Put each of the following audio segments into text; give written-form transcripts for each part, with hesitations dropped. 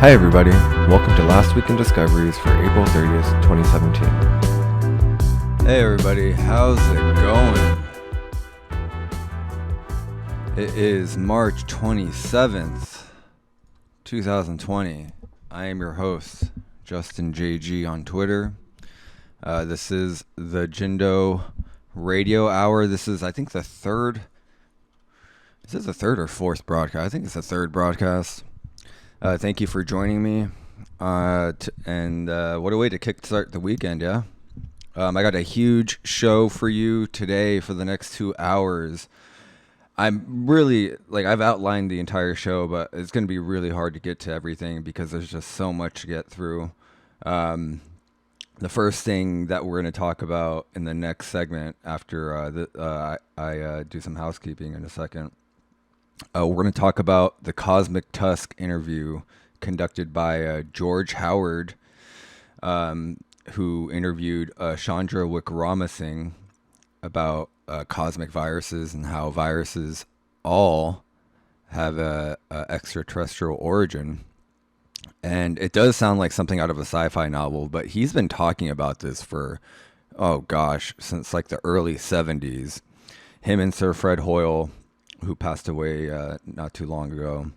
Hi everybody, welcome to Last Week in Discoveries for April 30th, 2017. Hey everybody, how's it going? It is March 27th, 2020. I am your host, Justin JG on Twitter. This is the Jindo radio hour. This is, I think, the third. Is this the third or fourth broadcast? I think it's the third broadcast. Thank you for joining me. What a way to kickstart the weekend, yeah? I got a huge show for you today for the next 2 hours. I'm really, I've outlined the entire show, but it's going to be really hard to get to everything because there's just so much to get through. The first thing that we're going to talk about in the next segment after I do some housekeeping in a second, we're going to talk about the Cosmic Tusk interview conducted by George Howard, who interviewed Chandra Wickramasinghe about cosmic viruses and how viruses all have a extraterrestrial origin. And it does sound like something out of a sci-fi novel, but he's been talking about this for, since like the early 70s. Him and Sir Fred Hoyle, who passed away not too long ago,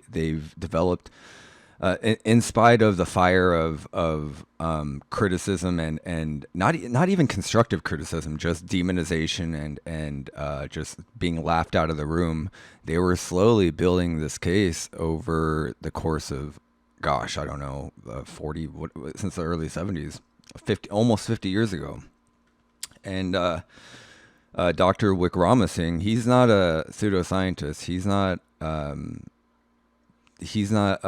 they've developed, in spite of the fire of criticism and not even constructive criticism, just demonization and just being laughed out of the room, they were slowly building this case over the course of, 40 since the early 70s, almost 50 years ago, and Dr. Wickramasinghe, he's not a pseudoscientist. He's not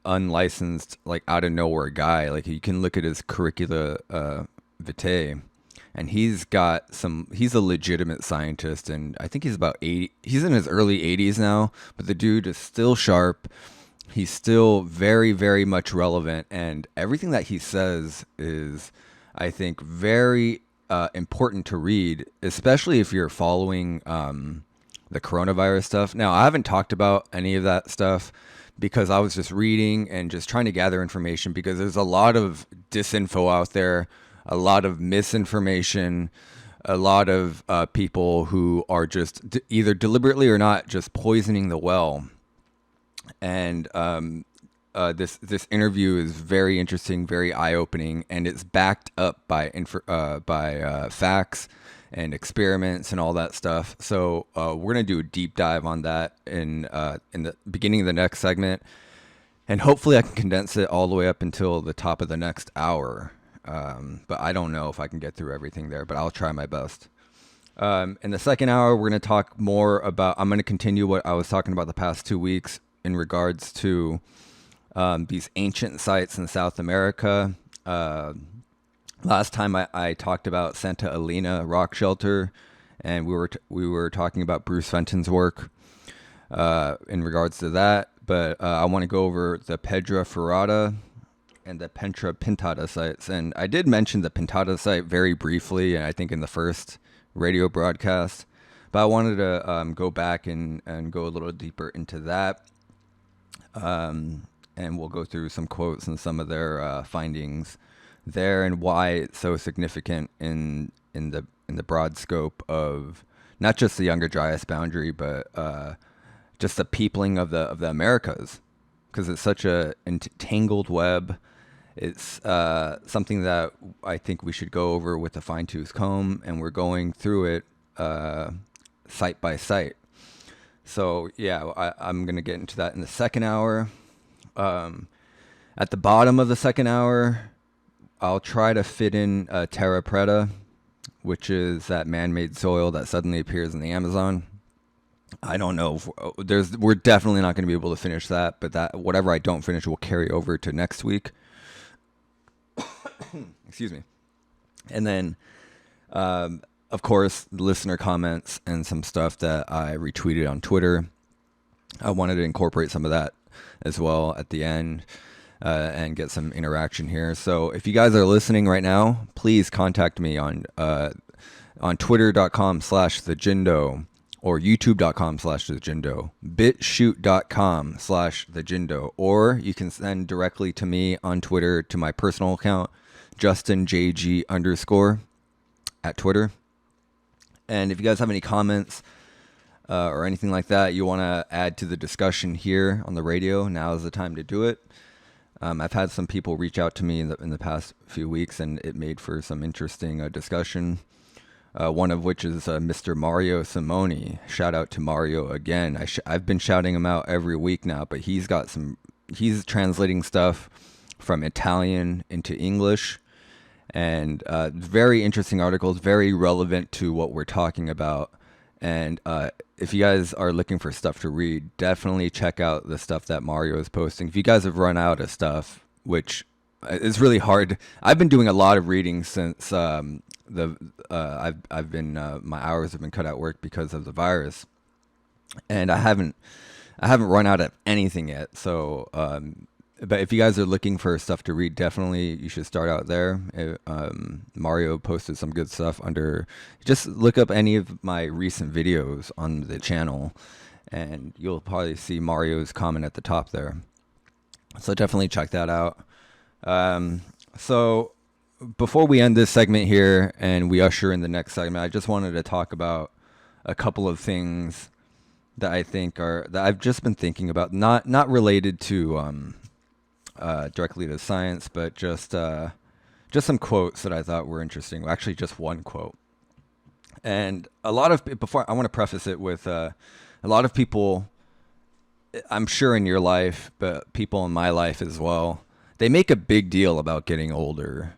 unlicensed, like out of nowhere guy. Like, you can look at his curricula vitae, and he's a legitimate scientist, and I think he's about 80. He's in his early 80s now, but the dude is still sharp. He's still very, very much relevant, and everything that he says is, I think, very important to read, especially if you're following the coronavirus stuff. Now, I haven't talked about any of that stuff because I was just reading and just trying to gather information, because there's a lot of disinfo out there, a lot of misinformation, a lot of people who are just either deliberately or not just poisoning the well. And this interview is very interesting, very eye-opening, and it's backed up by facts and experiments and all that stuff. So we're gonna do a deep dive on that in the beginning of the next segment, and hopefully I can condense it all the way up until the top of the next hour. But I don't know if I can get through everything there, but I'll try my best. In the second hour, we're gonna talk more about. I'm gonna continue what I was talking about the past 2 weeks in regards to these ancient sites in South America. Last time I talked about Santa Elena rock shelter, and we were talking about Bruce Fenton's work in regards to that. But I want to go over the Pedra, Furada, and the Petra Pintada sites. And I did mention the Pintada site very briefly, and I think in the first radio broadcast. But I wanted to go back and go a little deeper into that. And we'll go through some quotes and some of their findings there, and why it's so significant in the broad scope of not just the Younger Dryas boundary, but just the peopling of the Americas, because it's such a entangled web. It's something that I think we should go over with a fine-tooth comb, and we're going through it site by site. So yeah, I'm gonna get into that in the second hour. At the bottom of the second hour, I'll try to fit in terra preta, which is that man-made soil that suddenly appears in the Amazon. I don't know. We're definitely not going to be able to finish that, but that whatever I don't finish will carry over to next week. Excuse me. And then, of course, listener comments and some stuff that I retweeted on Twitter. I wanted to incorporate some of that as well at the end, and get some interaction here. So if you guys are listening right now, please contact me on twitter.com/thejindo, or youtube.com/thejindo, bitshoot.com/thejindo, or you can send directly to me on Twitter to my personal account, JustinJG_ at Twitter. And if you guys have any comments or anything like that you want to add to the discussion here on the radio, now is the time to do it. I've had some people reach out to me in the past few weeks, and it made for some interesting discussion. One of which is Mr. Mario Simoni. Shout out to Mario again. I've been shouting him out every week now, but he's translating stuff from Italian into English, and very interesting articles, very relevant to what we're talking about. And if you guys are looking for stuff to read, definitely check out the stuff that Mario is posting. If you guys have run out of stuff, which is really hard, I've been doing a lot of reading since my hours have been cut at work because of the virus, and I haven't run out of anything yet. So, but if you guys are looking for stuff to read, definitely you should start out there. Mario posted some good stuff under. Just look up any of my recent videos on the channel, and you'll probably see Mario's comment at the top there. So definitely check that out. So before we end this segment here and we usher in the next segment, I just wanted to talk about a couple of things that I think that I've just been thinking about, not related to directly to science, but just some quotes that I thought were interesting. Actually, just one quote. And I want to preface it with a lot of people, I'm sure in your life, but people in my life as well, they make a big deal about getting older.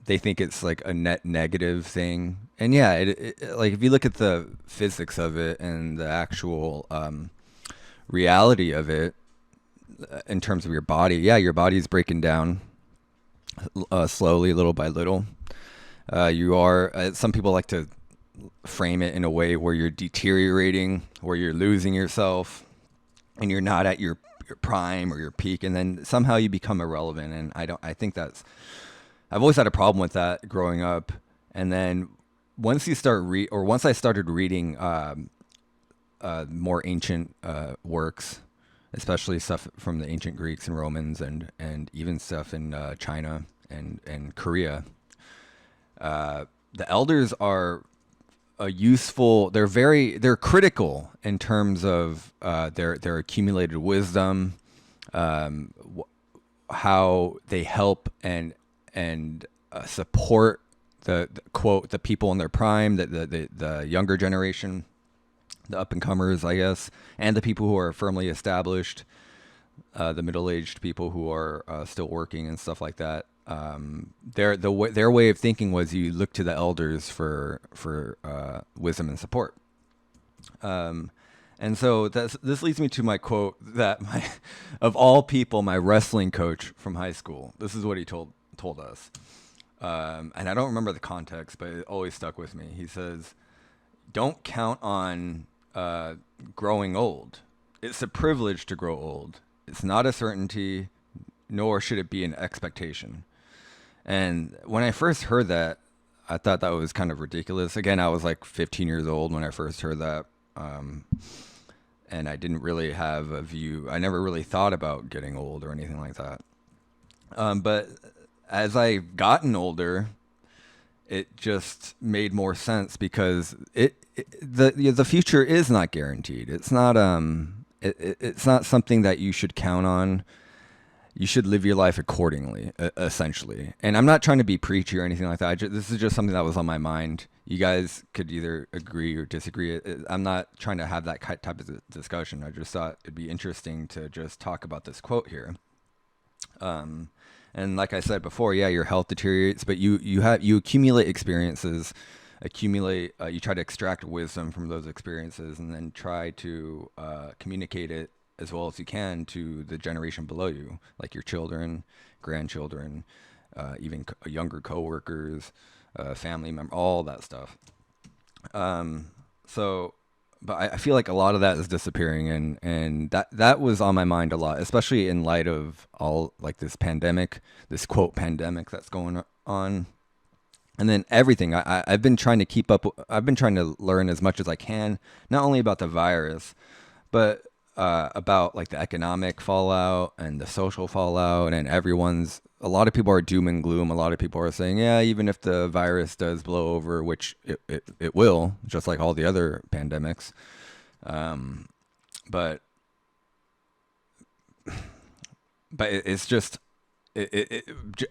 They think it's like a net negative thing. And yeah, like if you look at the physics of it and the actual reality of it in terms of your body, yeah, your body's breaking down slowly, little by little. Some people like to frame it in a way where you're deteriorating, where you're losing yourself, and you're not at your prime or your peak, and then somehow you become irrelevant. And I've always had a problem with that growing up. And then once I started reading more ancient works, especially stuff from the ancient Greeks and Romans, and even stuff in China and Korea, the elders are they're critical in terms of their accumulated wisdom, how they help and support the quote the people in their prime, the younger generation, the up and comers, I guess, and the people who are firmly established, the middle-aged people who are still working and stuff like that. Their way of thinking was you look to the elders for wisdom and support. And so this leads me to my quote that of all people, my wrestling coach from high school, this is what he told us. And I don't remember the context, but it always stuck with me. He says, "Don't count on growing old. It's a privilege to grow old. It's not a certainty, nor should it be an expectation." And when I first heard that, I thought that was kind of ridiculous. Again, I was like 15 years old when I first heard that. And I didn't really have a view. I never really thought about getting old or anything like that. But as I've gotten older, it just made more sense because the future is not guaranteed. It's not it's not something that you should count on. You should live your life accordingly, essentially. And I'm not trying to be preachy or anything like that. This is just something that was on my mind. You guys could either agree or disagree. I'm not trying to have that type of discussion. I just thought it'd be interesting to just talk about this quote here. And like I said before, yeah, your health deteriorates, but you accumulate experiences, you try to extract wisdom from those experiences, and then try to communicate it as well as you can to the generation below you, like your children, grandchildren, even younger coworkers, family members, all that stuff. But I feel like a lot of that is disappearing, and that was on my mind a lot, especially in light of all like this pandemic, this quote pandemic that's going on. And then everything. I've been trying to keep up. I've been trying to learn as much as I can, not only about the virus, but about like the economic fallout and the social fallout. And a lot of people are doom and gloom. A lot of people are saying, yeah, even if the virus does blow over, which it will, just like all the other pandemics. But it's just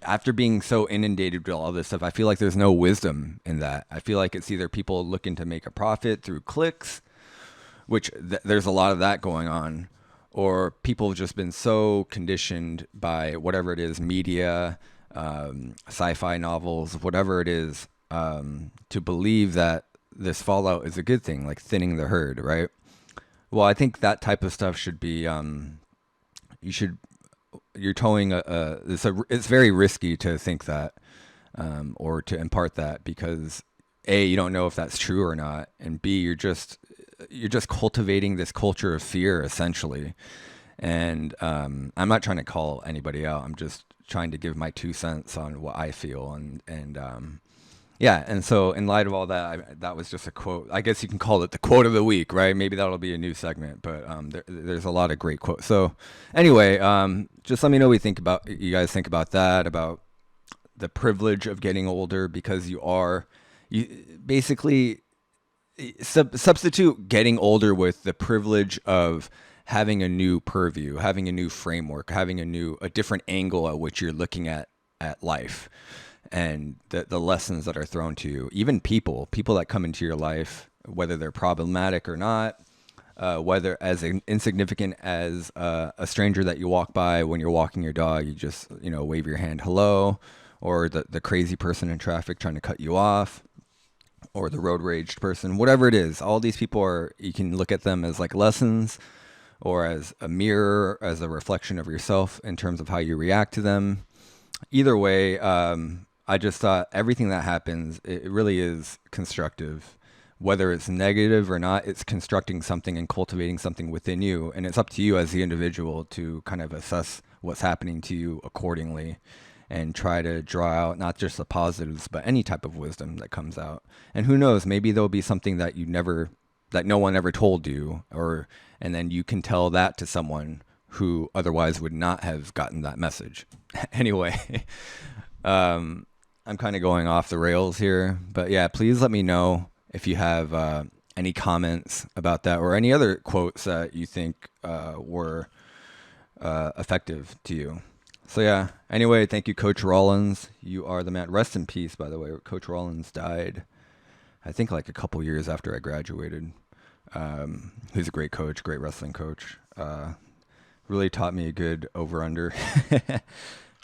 after being so inundated with all this stuff, I feel like there's no wisdom in that. I feel like it's either people looking to make a profit through clicks, which there's a lot of that going on, or people have just been so conditioned by whatever it is, media, sci-fi novels, whatever it is, to believe that this fallout is a good thing, like thinning the herd, right? Well, I think that type of stuff should be, you're towing it's very risky to think that, or to impart that, because A, you don't know if that's true or not, and B, you're just cultivating this culture of fear, essentially. And I'm not trying to call anybody out. I'm just trying to give my 2 cents on what I feel. And yeah. And so in light of all that, that was just a quote. I guess you can call it the quote of the week, right? Maybe that'll be a new segment, but there's a lot of great quotes. So anyway, just let me know what you guys think about that, about the privilege of getting older, because you basically substitute getting older with the privilege of having a new purview, having a new framework, having a different angle at which you're looking at life, and the lessons that are thrown to you. Even people that come into your life, whether they're problematic or not, whether as insignificant as a stranger that you walk by when you're walking your dog, you just wave your hand hello, or the crazy person in traffic trying to cut you off, or the road raged person, whatever it is. All these people you can look at them as like lessons, or as a mirror, as a reflection of yourself in terms of how you react to them. Either way, I just thought everything that happens, it really is constructive. Whether it's negative or not, it's constructing something and cultivating something within you. And it's up to you as the individual to kind of assess what's happening to you accordingly, and try to draw out not just the positives, but any type of wisdom that comes out. And who knows, maybe there'll be something that that no one ever told you, and then you can tell that to someone who otherwise would not have gotten that message. Anyway, I'm kind of going off the rails here, but yeah, please let me know if you have any comments about that, or any other quotes that you think were effective to you. So yeah, anyway, thank you, Coach Rollins. You are the man. Rest in peace, by the way. Coach Rollins died, I think, like a couple years after I graduated. He's a great coach, great wrestling coach. Really taught me a good over-under.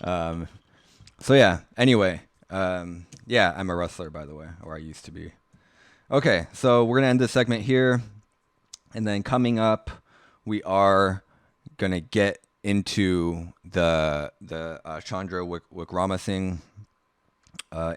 So yeah, anyway, yeah, I'm a wrestler, by the way, or I used to be. Okay, so we're going to end this segment here. And then coming up, we are going to get into the Chandra Wickramasinghe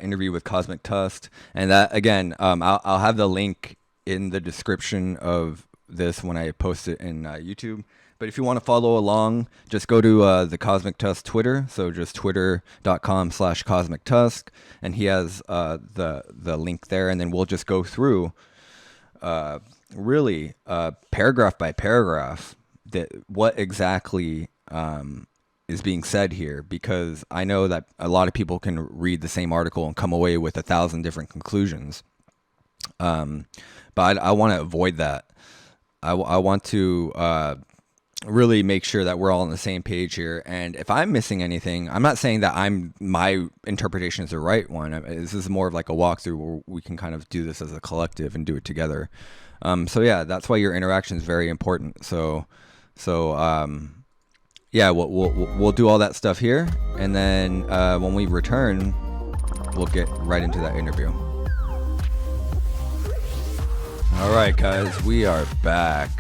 interview with Cosmic Tusk. And that, again, I'll have the link in the description of this when I post it in YouTube. But if you want to follow along, just go to the Cosmic Tusk Twitter. So just twitter.com/Cosmic Tusk. And he has the link there. And then we'll just go through really paragraph by paragraph what exactly is being said here, because I know that a lot of people can read the same article and come away with 1,000 different conclusions. But I want to avoid that. I want to really make sure that we're all on the same page here. And if I'm missing anything, I'm not saying that my interpretation is the right one. This is more of like a walkthrough where we can kind of do this as a collective and do it together. So yeah, that's why your interaction is very important. So yeah, we'll do all that stuff here, and then when we return, we'll get right into that interview. All right, guys, we are back.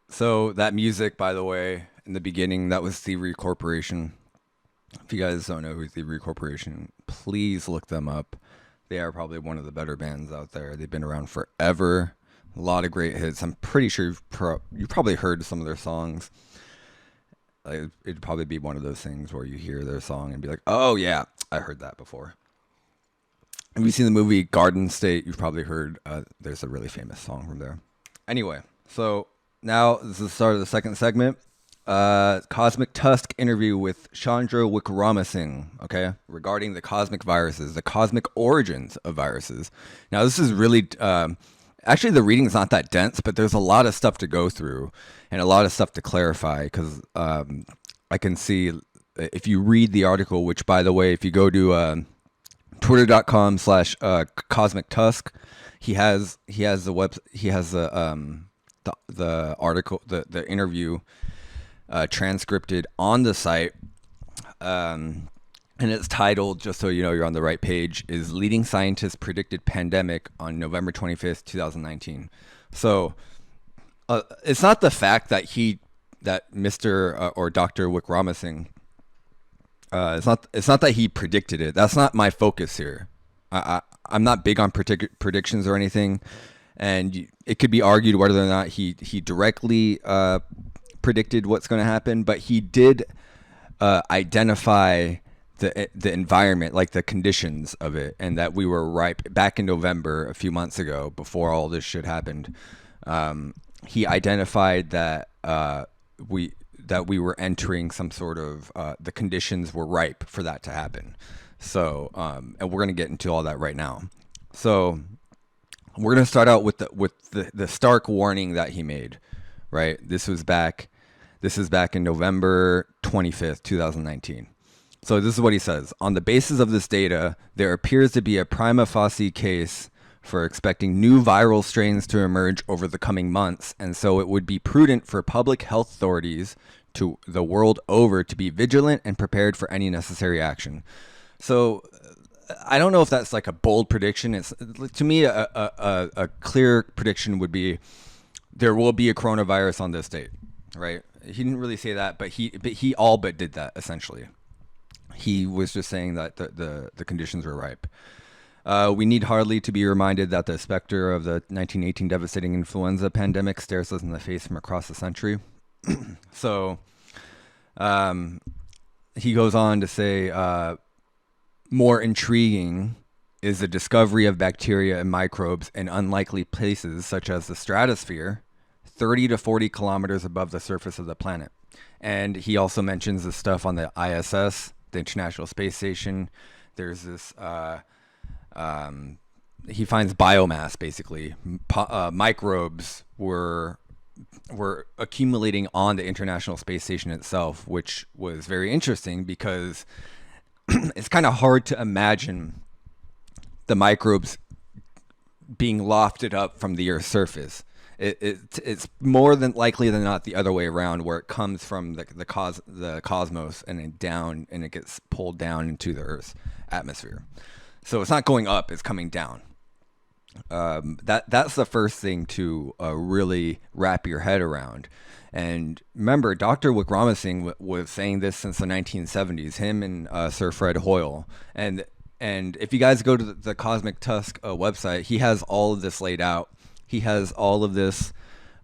So that music, by the way, in the beginning, that was Thievery Corporation. If you guys don't know who Thievery Corporation, please look them up. They are probably one of the better bands out there. They've been around forever. A lot of great hits. I'm pretty sure you've probably heard some of their songs. it'd probably be one of those things where you hear their song and be like, oh yeah, I heard that before. Have you seen the movie Garden State? You've probably heard there's a really famous song from there. Anyway, so now this is the start of the second segment. Cosmic Tusk interview with Chandra Wickramasinghe, okay, regarding the cosmic viruses, the cosmic origins of viruses. Now, this is really, actually, the reading is not that dense, but there's a lot of stuff to go through and a lot of stuff to clarify, because I can see if you read the article, which, by the way, if you go to twitter.com/Cosmic Tusk, he has the article, the interview transcripted on the site, and it's titled, just so you know you're on the right page, is Leading Scientists Predicted Pandemic on November 25th, 2019. So it's not the fact that Mr. Or Dr. Wickramasinghe, it's not that he predicted it. That's not my focus here. I'm not big on predictions or anything, and it could be argued whether or not he directly predicted what's going to happen, but he did identify the environment, like the conditions of it, and that we were ripe back in November, a few months ago, before all this shit happened. He identified that we were entering some sort of the conditions were ripe for that to happen. So, and we're going to get into all that right now. So, we're going to start out with the stark warning that he made. Right, this is back in November 25th, 2019. So this is what he says. On the basis of this data, there appears to be a prima facie case for expecting new viral strains to emerge over the coming months, and so it would be prudent for public health authorities to the world over to be vigilant and prepared for any necessary action. So I don't know if that's like a bold prediction. It's, to me, a clear prediction would be there will be a coronavirus on this date, right? He didn't really say that, but he all but did that, essentially. He was just saying that the conditions were ripe. We need hardly to be reminded that the specter of the 1918 devastating influenza pandemic stares us in the face from across the century. So he goes on to say, more intriguing is the discovery of bacteria and microbes in unlikely places such as the stratosphere, 30 to 40 kilometers above the surface of the planet. And he also mentions the stuff on the ISS, the International Space Station. There's this, he finds biomass, basically. Microbes were accumulating on the International Space Station itself, which was very interesting because it's kind of hard to imagine the microbes being lofted up from the Earth's surface. It's more than likely than not the other way around, where it comes from the cosmos and then down, and it gets pulled down into the Earth's atmosphere. So it's not going up; it's coming down. That's the first thing to really wrap your head around. And remember, Dr. Wickramasinghe was saying this since the 1970s. Him and Sir Fred Hoyle. And if you guys go to the Cosmic Tusk website, he has all of this laid out. He has all of this.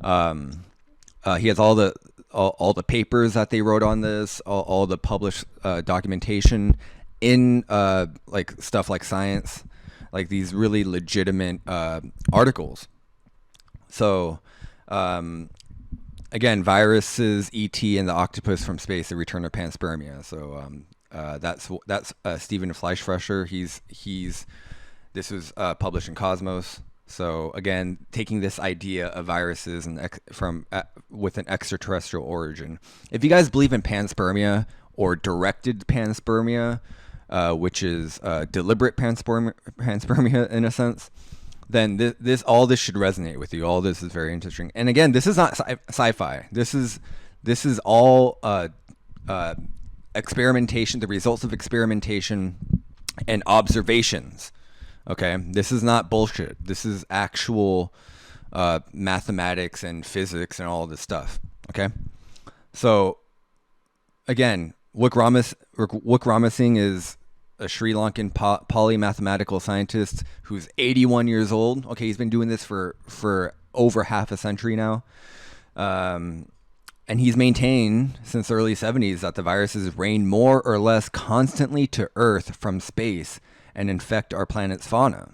He has all the papers that they wrote on this, all the published documentation in like stuff like Science, like these really legitimate articles. So again, viruses, ET, and the octopus from space: the return of panspermia. So that's Stephen Fleischfresher. This was published in Cosmos. So again, taking this idea of viruses and with an extraterrestrial origin. If you guys believe in panspermia or directed panspermia, which is deliberate panspermia in a sense, then all this should resonate with you. All this is very interesting. And again, this is not sci-fi. This is all experimentation, the results of experimentation and observations. Okay, this is not bullshit. This is actual mathematics and physics and all this stuff. Okay, so again, Wickramasinghe is a Sri Lankan polymathematical scientist who's 81 years old. Okay, he's been doing this for over half a century now. And he's maintained since the early 70s that the viruses rain more or less constantly to Earth from space and infect our planet's fauna.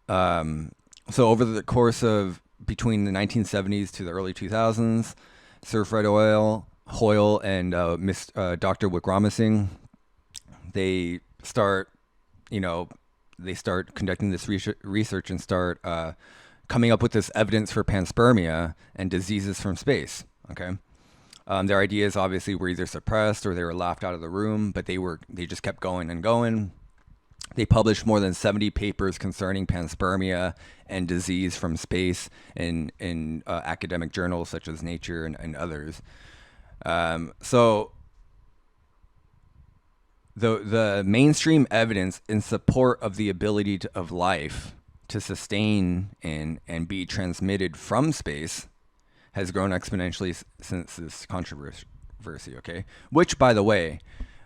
So over the course of between the 1970s to the early 2000s, Sir Fred Hoyle and Dr. Wickramasinghe, they start conducting this research and start coming up with this evidence for panspermia and diseases from space. Okay, their ideas obviously were either suppressed or they were laughed out of the room, but they just kept going and going. They published more than 70 papers concerning panspermia and disease from space in academic journals such as Nature and others. So the mainstream evidence in support of the ability of life to sustain and be transmitted from space has grown exponentially since this controversy, okay? Which, by the way,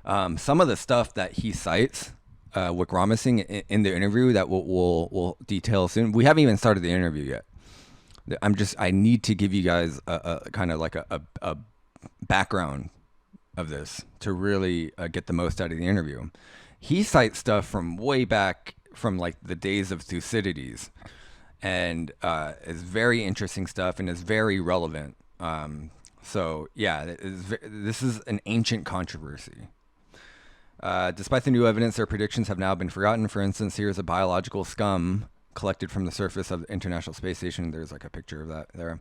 some of the stuff that he cites, Wickramasinghe, in the interview that we'll detail soon. We haven't even started the interview yet. I need to give you guys a kind of like a background of this to really get the most out of the interview. He cites stuff from way back from like the days of Thucydides, and it's very interesting stuff and is very relevant. So yeah, this is an ancient controversy. Despite the new evidence, their predictions have now been forgotten. For instance, here's a biological scum collected from the surface of the International Space Station. There's like a picture of that there.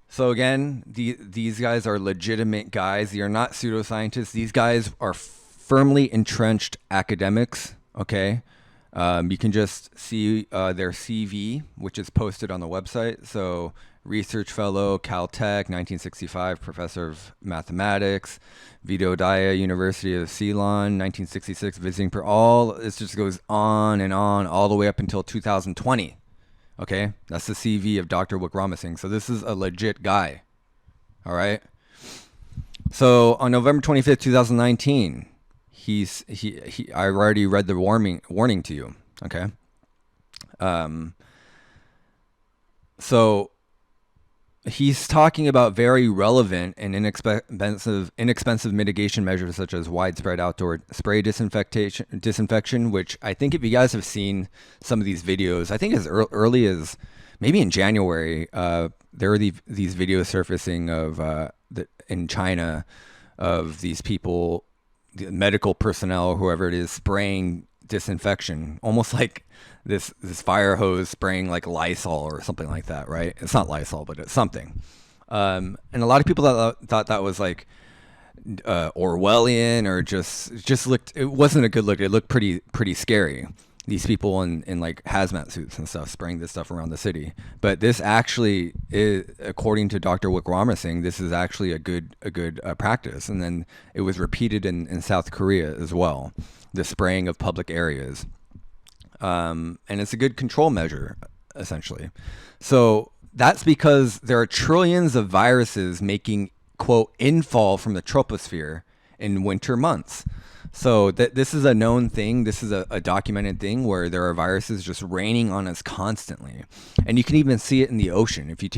So again, these guys are legitimate guys. They are not pseudoscientists. These guys are firmly entrenched academics, okay? You can just see their CV, which is posted on the website. So research fellow, Caltech, 1965, professor of mathematics, Vito Daya, University of Ceylon, 1966, visiting for all. This just goes on and on all the way up until 2020. Okay, that's the CV of Dr. Wickramasinghe. So this is a legit guy. All right. So on November 25th, 2019, I already read the warning to you. Okay. So he's talking about very relevant and inexpensive mitigation measures such as widespread outdoor spray disinfection, which I think if you guys have seen some of these videos, I think as early as maybe in January, there are these videos surfacing of in China of these people, the medical personnel, whoever it is, spraying disinfection, almost like this fire hose spraying like Lysol or something like that, right? It's not Lysol, but it's something. And a lot of people thought that was like Orwellian, or just looked. It wasn't a good look. It looked pretty scary. These people in like hazmat suits and stuff spraying this stuff around the city. But this actually is, according to Dr. Wickramasinghe, this is actually a good practice. And then it was repeated in South Korea as well, the spraying of public areas. And it's a good control measure, essentially. So that's because there are trillions of viruses making, quote, infall from the troposphere in winter months. So this is a known thing. This is a documented thing where there are viruses just raining on us constantly. And you can even see it in the ocean. If you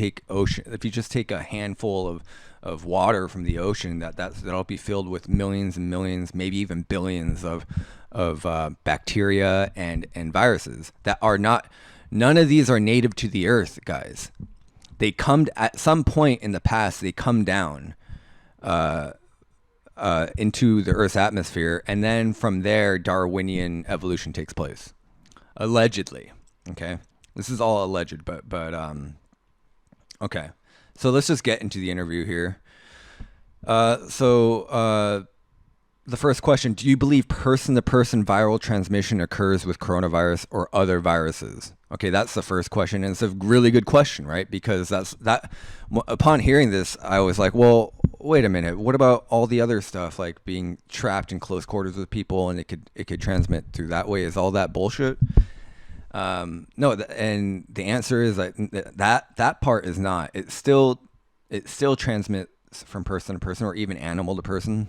just take a handful of water from the ocean, that'll be filled with millions and millions, maybe even billions of bacteria and viruses that are not. None of these are native to the earth, guys. They come at some point in the past. They come down into the Earth's atmosphere, and then from there, Darwinian evolution takes place, allegedly. Okay, this is all alleged, but okay. So let's just get into the interview here. The first question: do you believe person-to-person viral transmission occurs with coronavirus or other viruses? Okay, that's the first question, and it's a really good question, right? Because upon hearing this, I was like, well, wait a minute. What about all the other stuff, like being trapped in close quarters with people, and it could transmit through that way? Is all that bullshit? No, and the answer is that part is not. It still transmits from person to person, or even animal to person.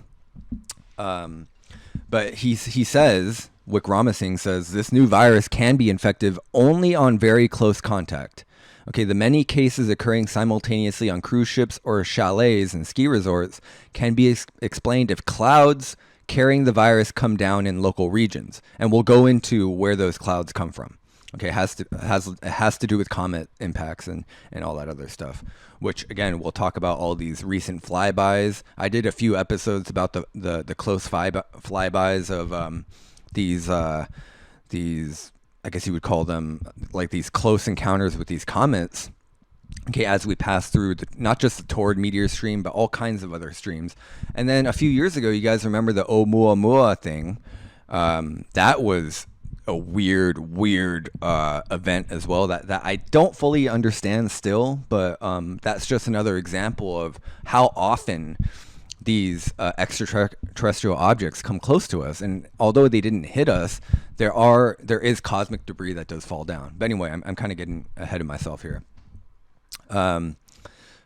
But he says, Wickramasinghe says, this new virus can be infective only on very close contact. Okay, the many cases occurring simultaneously on cruise ships or chalets and ski resorts can be explained if clouds carrying the virus come down in local regions. And we'll go into where those clouds come from. Okay, it has to do with comet impacts and all that other stuff, which again, we'll talk about all these recent flybys. I did a few episodes about the close flybys of these, I guess you would call them like these close encounters with these comets. Okay, as we pass through not just the Taurid meteor stream, but all kinds of other streams. And then a few years ago, you guys remember the Oumuamua thing? That was a weird event as well that I don't fully understand still, but that's just another example of how often these extraterrestrial objects come close to us. And although they didn't hit us, there is cosmic debris that does fall down. But anyway, I'm kind of getting ahead of myself here.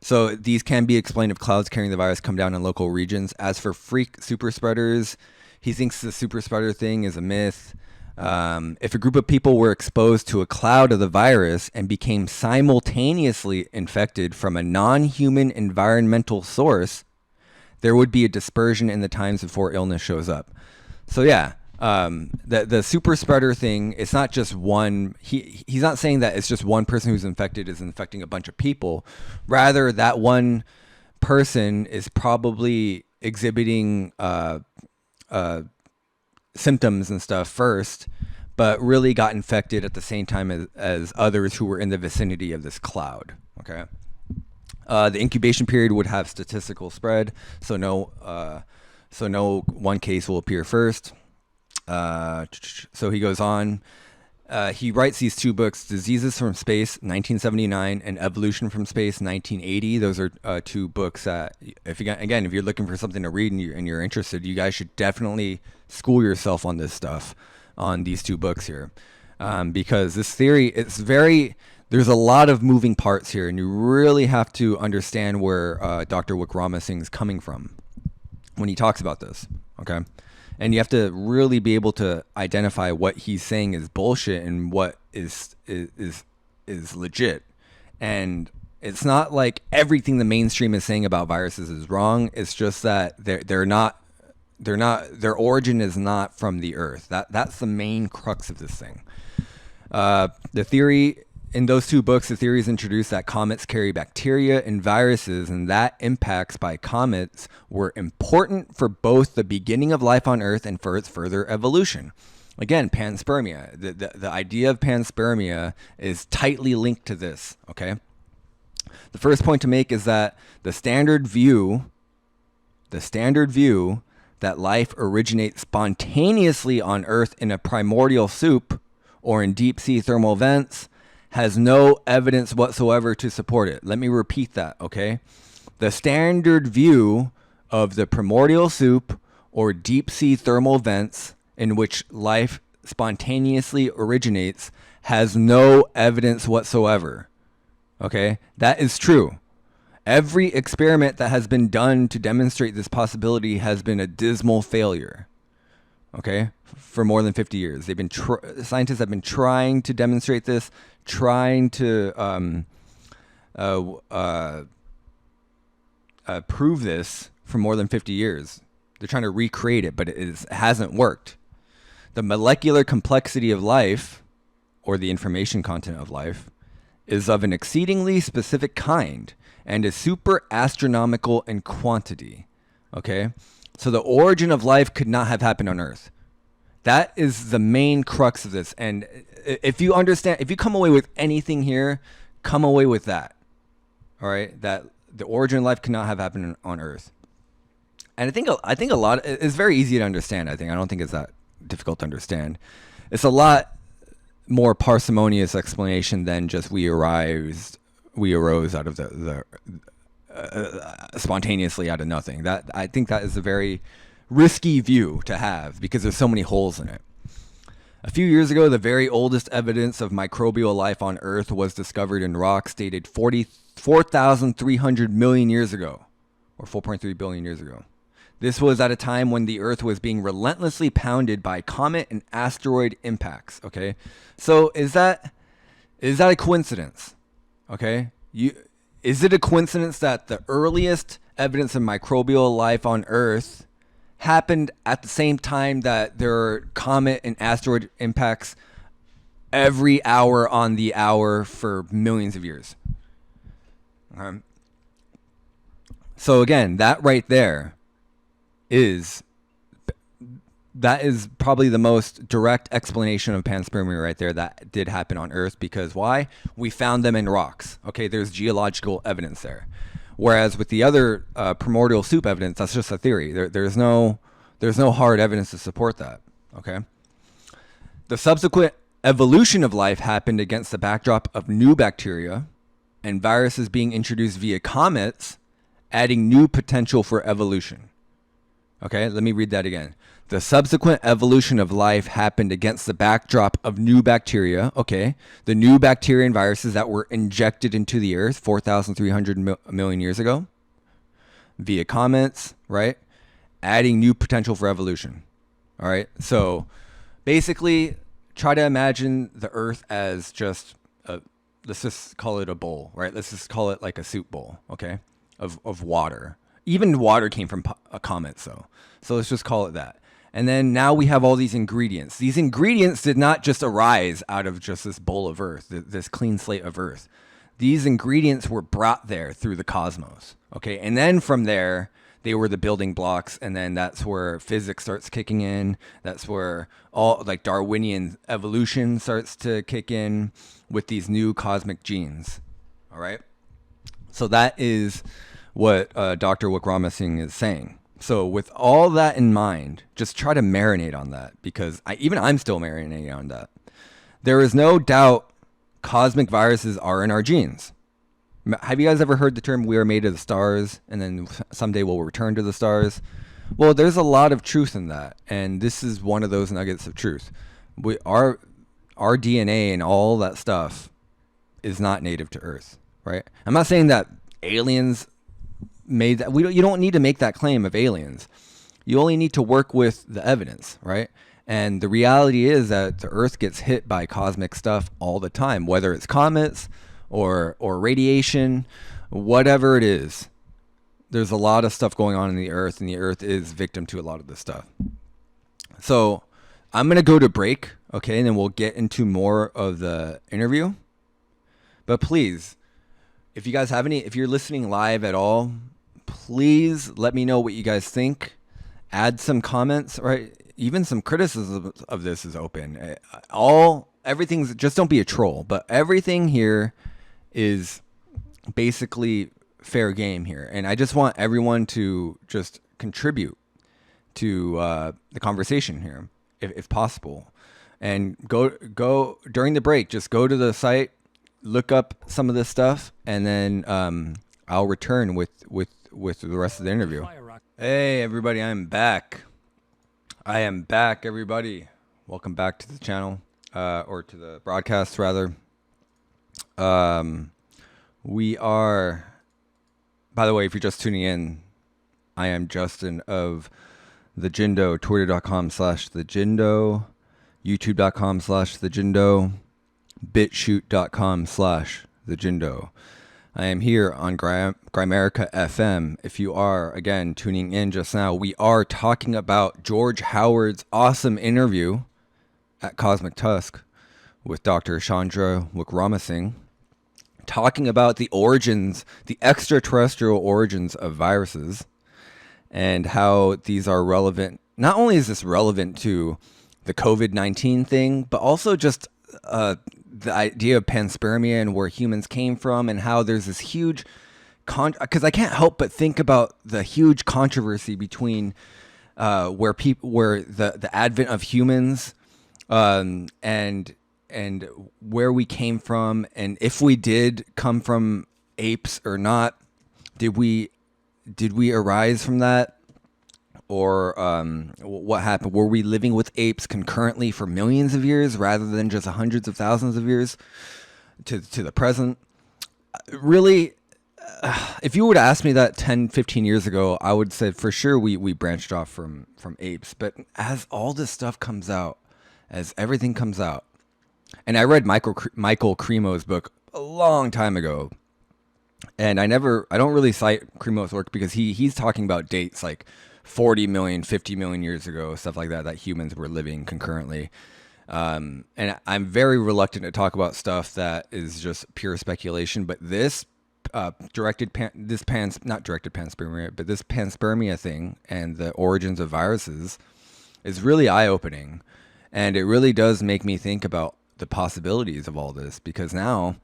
So these can be explained if clouds carrying the virus come down in local regions. As for freak super spreaders, he thinks the super spreader thing is a myth. If a group of people were exposed to a cloud of the virus and became simultaneously infected from a non-human environmental source, there would be a dispersion in the times before illness shows up. So yeah, the super spreader thing, it's not just one. He's not saying that it's just one person who's infected is infecting a bunch of people. Rather, that one person is probably exhibiting symptoms and stuff first, but really got infected at the same time as others who were in the vicinity of this cloud. Okay. The incubation period would have statistical spread, so no one case will appear first. So he goes on. He writes these two books, Diseases from Space, 1979, and Evolution from Space, 1980. Those are two books that, if you're looking for something to read and you're interested, you guys should definitely school yourself on this stuff, on these two books here, because this theory, there's a lot of moving parts here, and you really have to understand where Dr. Wickramasinghe is coming from when he talks about this, okay? And you have to really be able to identify what he's saying is bullshit and what is legit. And it's not like everything the mainstream is saying about viruses is wrong. It's just that their origin is not from the Earth. That's the main crux of this thing. The theory in those two books, the theory is introduced that comets carry bacteria and viruses, and that impacts by comets were important for both the beginning of life on Earth and for its further evolution. Again, panspermia. The idea of panspermia is tightly linked to this, okay? The first point to make is that the standard view that life originates spontaneously on Earth in a primordial soup or in deep sea thermal vents has no evidence whatsoever to support it. Let me repeat that, okay? The standard view of the primordial soup or deep sea thermal vents in which life spontaneously originates has no evidence whatsoever, okay? That is true. Every experiment that has been done to demonstrate this possibility has been a dismal failure, okay, for more than 50 years. Scientists have been trying to demonstrate this, trying to prove this for more than 50 years. They're trying to recreate it, but it hasn't worked. The molecular complexity of life, or the information content of life, is of an exceedingly specific kind and is super astronomical in quantity. Okay? So the origin of life could not have happened on Earth. That is the main crux of this. And if you understand, if you come away with anything here, come away with that. All right? That the origin of life cannot have happened on Earth. And I think a lot, it's very easy to understand, I think. I don't think it's that difficult to understand. It's a lot more parsimonious explanation than just we arose out of the spontaneously out of nothing. That, I think that is a very risky view to have because there's so many holes in it. A few years ago, the very oldest evidence of microbial life on Earth was discovered in rocks dated 4,300 million years ago, or 4.3 billion years ago. This was at a time when the Earth was being relentlessly pounded by comet and asteroid impacts, okay? So is that a coincidence? Okay? Is it a coincidence that the earliest evidence of microbial life on Earth happened at the same time that there are comet and asteroid impacts every hour on the hour for millions of years? So again, that right there is probably the most direct explanation of panspermia right there that did happen on Earth. Because why? We found them in rocks. Okay, there's geological evidence there. Whereas with the other primordial soup evidence, that's just a theory. There's no hard evidence to support that. Okay. The subsequent evolution of life happened against the backdrop of new bacteria and viruses being introduced via comets, adding new potential for evolution. Okay, let me read that again. The subsequent evolution of life happened against the backdrop of new bacteria. Okay, the new bacteria and viruses that were injected into the earth 4,300 million years ago via comets, right? Adding new potential for evolution. All right, so basically try to imagine the earth as just let's just call it a bowl, right? Let's just call it like a soup bowl, okay, of water. Even water came from a comet, so let's just call it that. And then now we have all these ingredients. These ingredients did not just arise out of just this bowl of earth, this clean slate of earth. These ingredients were brought there through the cosmos, okay? And then from there, they were the building blocks, and then that's where physics starts kicking in. That's where all like Darwinian evolution starts to kick in with these new cosmic genes, all right? So that is what Dr. Wickramasinghe is saying. So with all that in mind, just try to marinate on that, because I'm still marinating on that. There is no doubt cosmic viruses are in our genes. Have you guys ever heard the term "we are made of the stars" and then someday we'll return to the stars? Well, there's a lot of truth in that, and this is one of those nuggets of truth. Our DNA and all that stuff is not native to Earth, right? I'm not saying that aliens made that. You don't need to make that claim of aliens. You only need to work with the evidence, right? And the reality is that the Earth gets hit by cosmic stuff all the time, whether it's comets or radiation, whatever it is. There's a lot of stuff going on in the Earth, and the Earth is victim to a lot of this stuff. So I'm going to go to break, okay, and then we'll get into more of the interview. But please, if you guys have if you're listening live at all, please let me know what you guys think. Add some comments, right? Even some criticism of this is open. Everything's, just don't be a troll, but everything here is basically fair game here. And I just want everyone to just contribute to the conversation here, if possible. And go during the break, just go to the site, look up some of this stuff, and then I'll return with the rest of the interview. Hey everybody, I'm back. Everybody. Welcome back to the channel, or to the broadcast rather. We are, by the way, if you're just tuning in, I am Justin of the Jindo, twitter.com/the Jindo, youtube.com/the Jindo, bitshoot.com/the Jindo. I am here on Grimerica FM. If you are, again, tuning in just now, we are talking about George Howard's awesome interview at Cosmic Tusk with Dr. Chandra Wickramasinghe, talking about the origins, the extraterrestrial origins of viruses, and how these are relevant. Not only is this relevant to the COVID-19 thing, but also just the idea of panspermia and where humans came from, and how there's this huge because I can't help but think about the huge controversy between where the advent of humans and where we came from, and if we did come from apes or not. Did we arise from that? Or what happened? Were we living with apes concurrently for millions of years rather than just hundreds of thousands of years to the present? Really, if you were to ask me that 10, 15 years ago, I would say for sure we branched off from apes. But as all this stuff comes out, as everything comes out, and I read Michael Cremo's book a long time ago. And I don't really cite Cremo's work because he's talking about dates like 40 million, 50 million years ago, stuff like that humans were living concurrently. And I'm very reluctant to talk about stuff that is just pure speculation. But this not directed panspermia, but this panspermia thing and the origins of viruses is really eye-opening. And it really does make me think about the possibilities of all this, because now,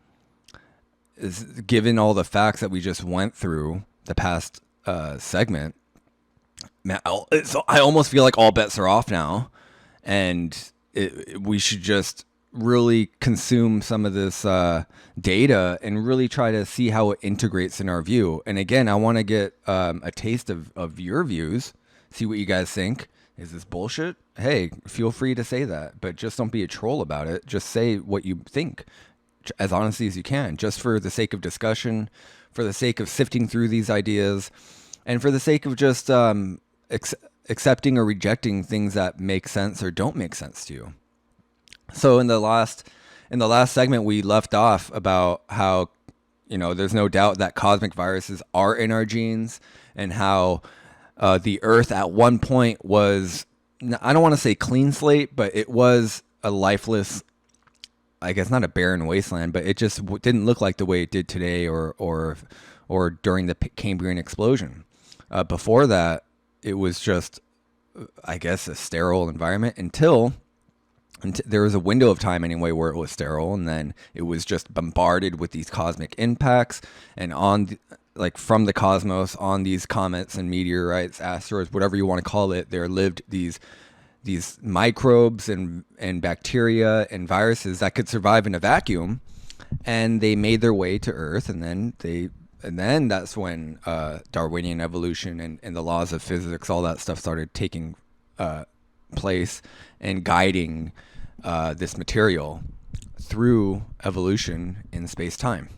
given all the facts that we just went through the past segment, man, I almost feel like all bets are off now, and we should just really consume some of this data and really try to see how it integrates in our view. And again, I want to get a taste of your views, see what you guys think. Is this bullshit? Hey, feel free to say that, but just don't be a troll about it. Just say what you think as honestly as you can, just for the sake of discussion, for the sake of sifting through these ideas, and for the sake of just accepting or rejecting things that make sense or don't make sense to you. So in the last segment, we left off about how, there's no doubt that cosmic viruses are in our genes, and how the Earth at one point was, I don't want to say clean slate, but it was a lifeless, I guess not a barren wasteland, but it just didn't look like the way it did today or during the Cambrian explosion. Before that, it was just, I guess, a sterile environment until there was a window of time anyway where it was sterile, and then it was just bombarded with these cosmic impacts, and from the cosmos on these comets and meteorites, asteroids, whatever you want to call it, there lived these microbes and bacteria and viruses that could survive in a vacuum, and they made their way to Earth, and then that's when Darwinian evolution and the laws of physics, all that stuff started taking place and guiding this material through evolution in space-time.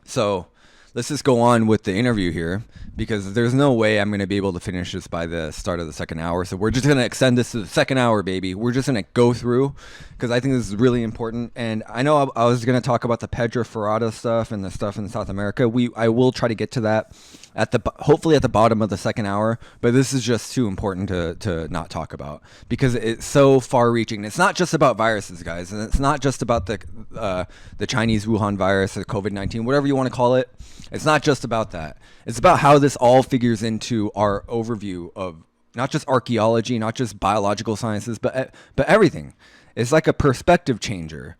So let's just go on with the interview here, because there's no way I'm going to be able to finish this by the start of the second hour. So we're just going to extend this to the second hour, baby. We're just going to go through, because I think this is really important. And I know I was going to talk about the Pedra, Furada stuff and the stuff in South America. I will try to get to that hopefully at the bottom of the second hour, but this is just too important to not talk about, because it's so far-reaching. It's not just about viruses, guys, and it's not just about the Chinese Wuhan virus or COVID-19, whatever you want to call it. It's not just about that. It's about how this all figures into our overview of not just archaeology, not just biological sciences, but everything. It's like a perspective changer,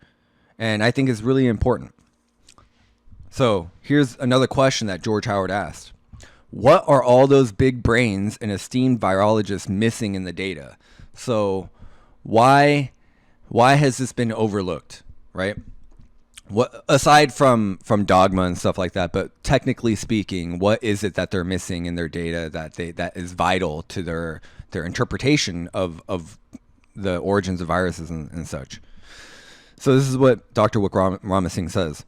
and I think it's really important. So here's another question that George Howard asked. What are all those big brains and esteemed virologists missing in the data? So why has this been overlooked, right? What, aside from dogma and stuff like that, but technically speaking, what is it that they're missing in their data that is vital to their interpretation of the origins of viruses and such? So this is what Dr. Wickramasinghe says.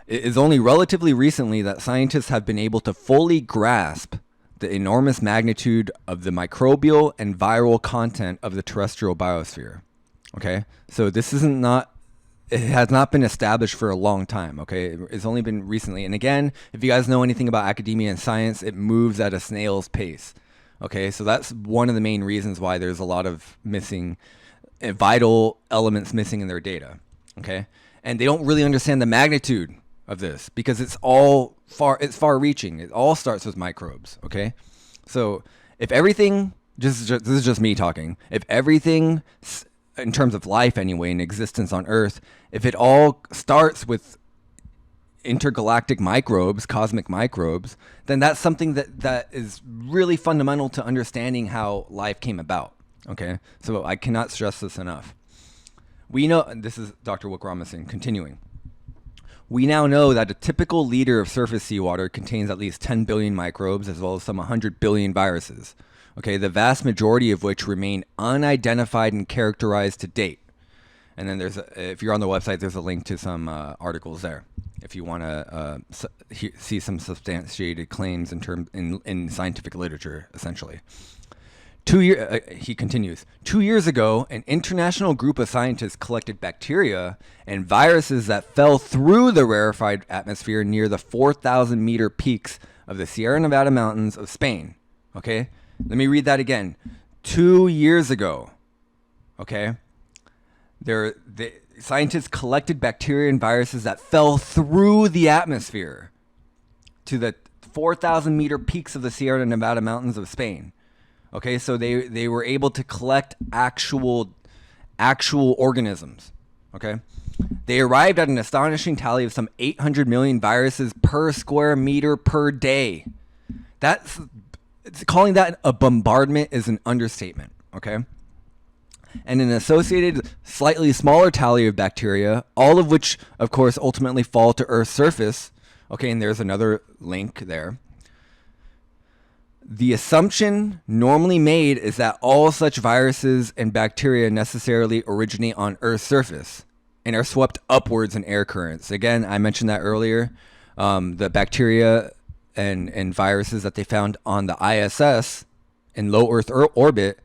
It is only relatively recently that scientists have been able to fully grasp the enormous magnitude of the microbial and viral content of the terrestrial biosphere. Okay, so it has not been established for a long time. Okay, it's only been recently. And again, if you guys know anything about academia and science, it moves at a snail's pace. Okay, so that's one of the main reasons why there's a lot of missing, vital elements missing in their data. Okay, and they don't really understand the magnitude of this, because it's far-reaching. It all starts with microbes. Okay, so if everything, this is just me talking. If everything, in terms of life anyway, in existence on Earth, if it all starts with intergalactic microbes, cosmic microbes, then that's something that is really fundamental to understanding how life came about. Okay, so I cannot stress this enough. We know, and this is Dr. Wickramasinghe continuing. We now know that a typical liter of surface seawater contains at least 10 billion microbes, as well as some 100 billion viruses. Okay, the vast majority of which remain unidentified and characterized to date. And then if you're on the website, there's a link to some articles there, if you want to see some substantiated claims in scientific literature, essentially. He continues, 2 years ago, an international group of scientists collected bacteria and viruses that fell through the rarefied atmosphere near the 4,000 meter peaks of the Sierra Nevada mountains of Spain. Okay, let me read that again. 2 years ago, okay, the scientists collected bacteria and viruses that fell through the atmosphere to the 4,000 meter peaks of the Sierra Nevada mountains of Spain. Okay, so they were able to collect actual organisms. Okay, they arrived at an astonishing tally of some 800 million viruses per square meter per day. Calling that a bombardment is an understatement. Okay, and an associated slightly smaller tally of bacteria, all of which, of course, ultimately fall to Earth's surface. Okay, and there's another link there. The assumption normally made is that all such viruses and bacteria necessarily originate on Earth's surface and are swept upwards in air currents. Again, I mentioned that earlier. The bacteria and viruses that they found on the ISS in low Earth orbit,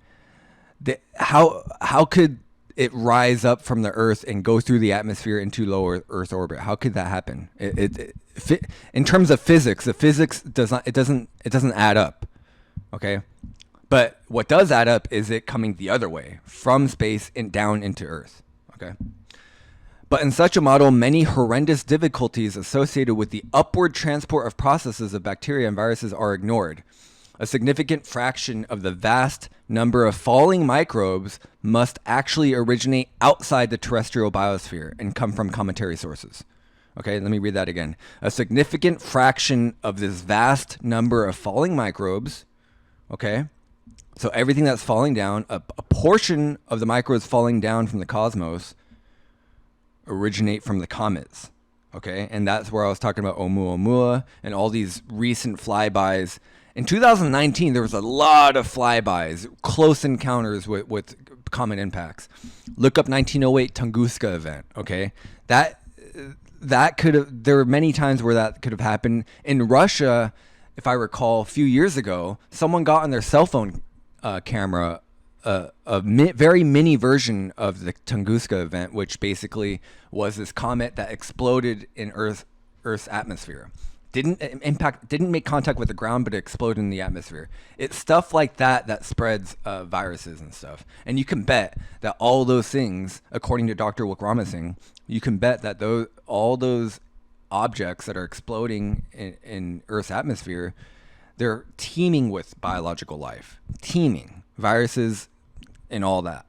how could it rise up from the Earth and go through the atmosphere into low Earth orbit? How could that happen? In terms of physics, the physics doesn't add up. Okay, but what does add up is it coming the other way from space and down into Earth. Okay, but in such a model, many horrendous difficulties associated with the upward transport of processes of bacteria and viruses are ignored. A significant fraction of the vast number of falling microbes must actually originate outside the terrestrial biosphere and come from cometary sources. Okay, let me read that again. A significant fraction of this vast number of falling microbes, okay, so everything that's falling down, a portion of the microbes falling down from the cosmos originate from the comets. Okay, and that's where I was talking about Oumuamua and all these recent flybys. In 2019, there was a lot of flybys, close encounters with comet impacts. Look up 1908 Tunguska event. Okay, that could have. There were many times where that could have happened in Russia. If I recall, a few years ago, someone got on their cell phone camera very mini version of the Tunguska event, which basically was this comet that exploded in Earth's atmosphere. Didn't make contact with the ground, but it exploded in the atmosphere. It's stuff like that spreads viruses and stuff. And you can bet that all those things, according to Dr. Wickramasinghe, you can bet that all those objects that are exploding in Earth's atmosphere, they're teeming with biological life. Teeming. Viruses and all that.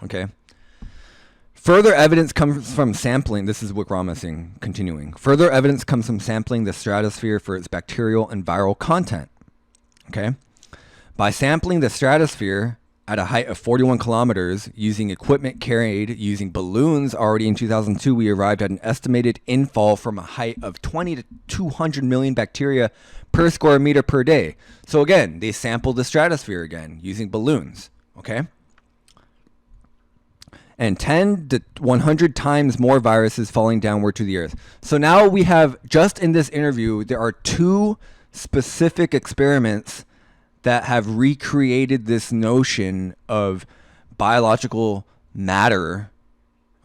Okay? Further evidence comes from sampling. This is Wickramasinghe continuing. Further evidence comes from sampling the stratosphere for its bacterial and viral content. Okay? By sampling the stratosphere at a height of 41 kilometers using equipment carried using balloons already in 2002, we arrived at an estimated infall from a height of 20 to 200 million bacteria per square meter per day. So again, they sampled the stratosphere again using balloons. Okay? And 10 to 100 times more viruses falling downward to the Earth. So now we have, just in this interview, there are 2 specific experiments that have recreated this notion of biological matter,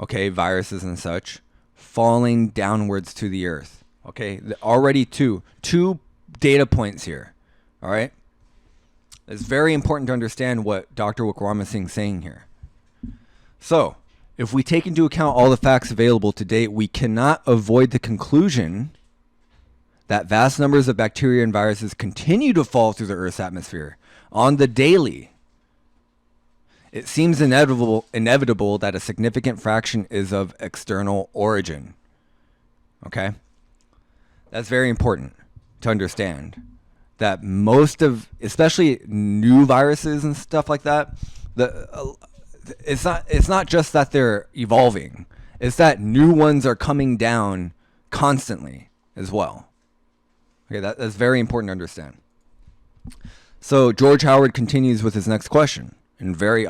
okay, viruses and such, falling downwards to the Earth. Okay, already two data points here. All right, it's very important to understand what Dr. Wickramasinghe is saying here. So, if we take into account all the facts available to date, we cannot avoid the conclusion that vast numbers of bacteria and viruses continue to fall through the Earth's atmosphere on the daily. It seems inevitable that a significant fraction is of external origin. Okay? That's very important to understand. That most of, especially new viruses and stuff like that, it's not just that they're evolving. It's that new ones are coming down constantly as well. Okay, that's very important to understand. So George Howard continues with his next question. And the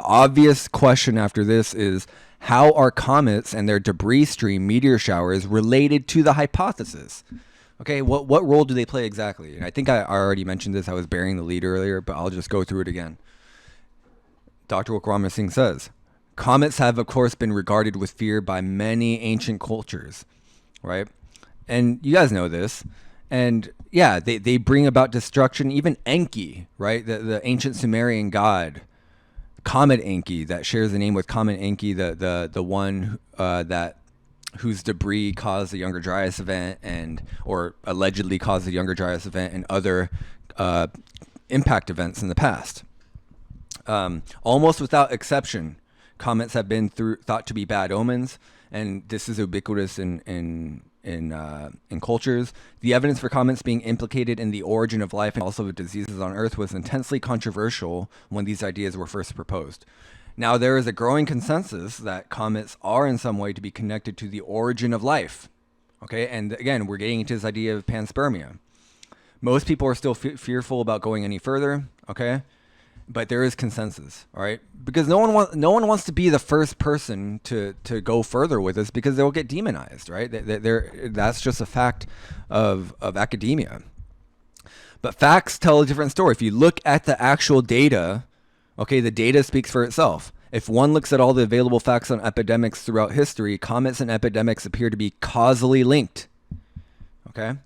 obvious question after this is, how are comets and their debris stream meteor showers related to the hypothesis? Okay, what role do they play exactly? And I think I already mentioned this. I was bearing the lead earlier, but I'll just go through it again. Dr. Wickramasinghe says, comets have, of course, been regarded with fear by many ancient cultures, right? And you guys know this. And yeah, they bring about destruction. Even Enki, right? The ancient Sumerian god, Comet Enki, that shares the name with Comet Enki, the one that whose debris caused the Younger Dryas event or allegedly caused the Younger Dryas event and other impact events in the past. Almost without exception, comets have been thought to be bad omens, and this is ubiquitous in cultures. The evidence for comets being implicated in the origin of life and also of diseases on Earth was intensely controversial when these ideas were first proposed. Now, there is a growing consensus that comets are in some way to be connected to the origin of life. Okay, and again, we're getting into this idea of panspermia. Most people are still fearful about going any further. Okay, but there is consensus. All right, because no one wants to be the first person to go further with this because they'll get demonized. Right, that's just a fact of academia. But facts tell a different story. If you look at the actual data. Okay, the data speaks for itself. If one looks at all the available facts on epidemics throughout history, comets and epidemics appear to be causally linked. Okay?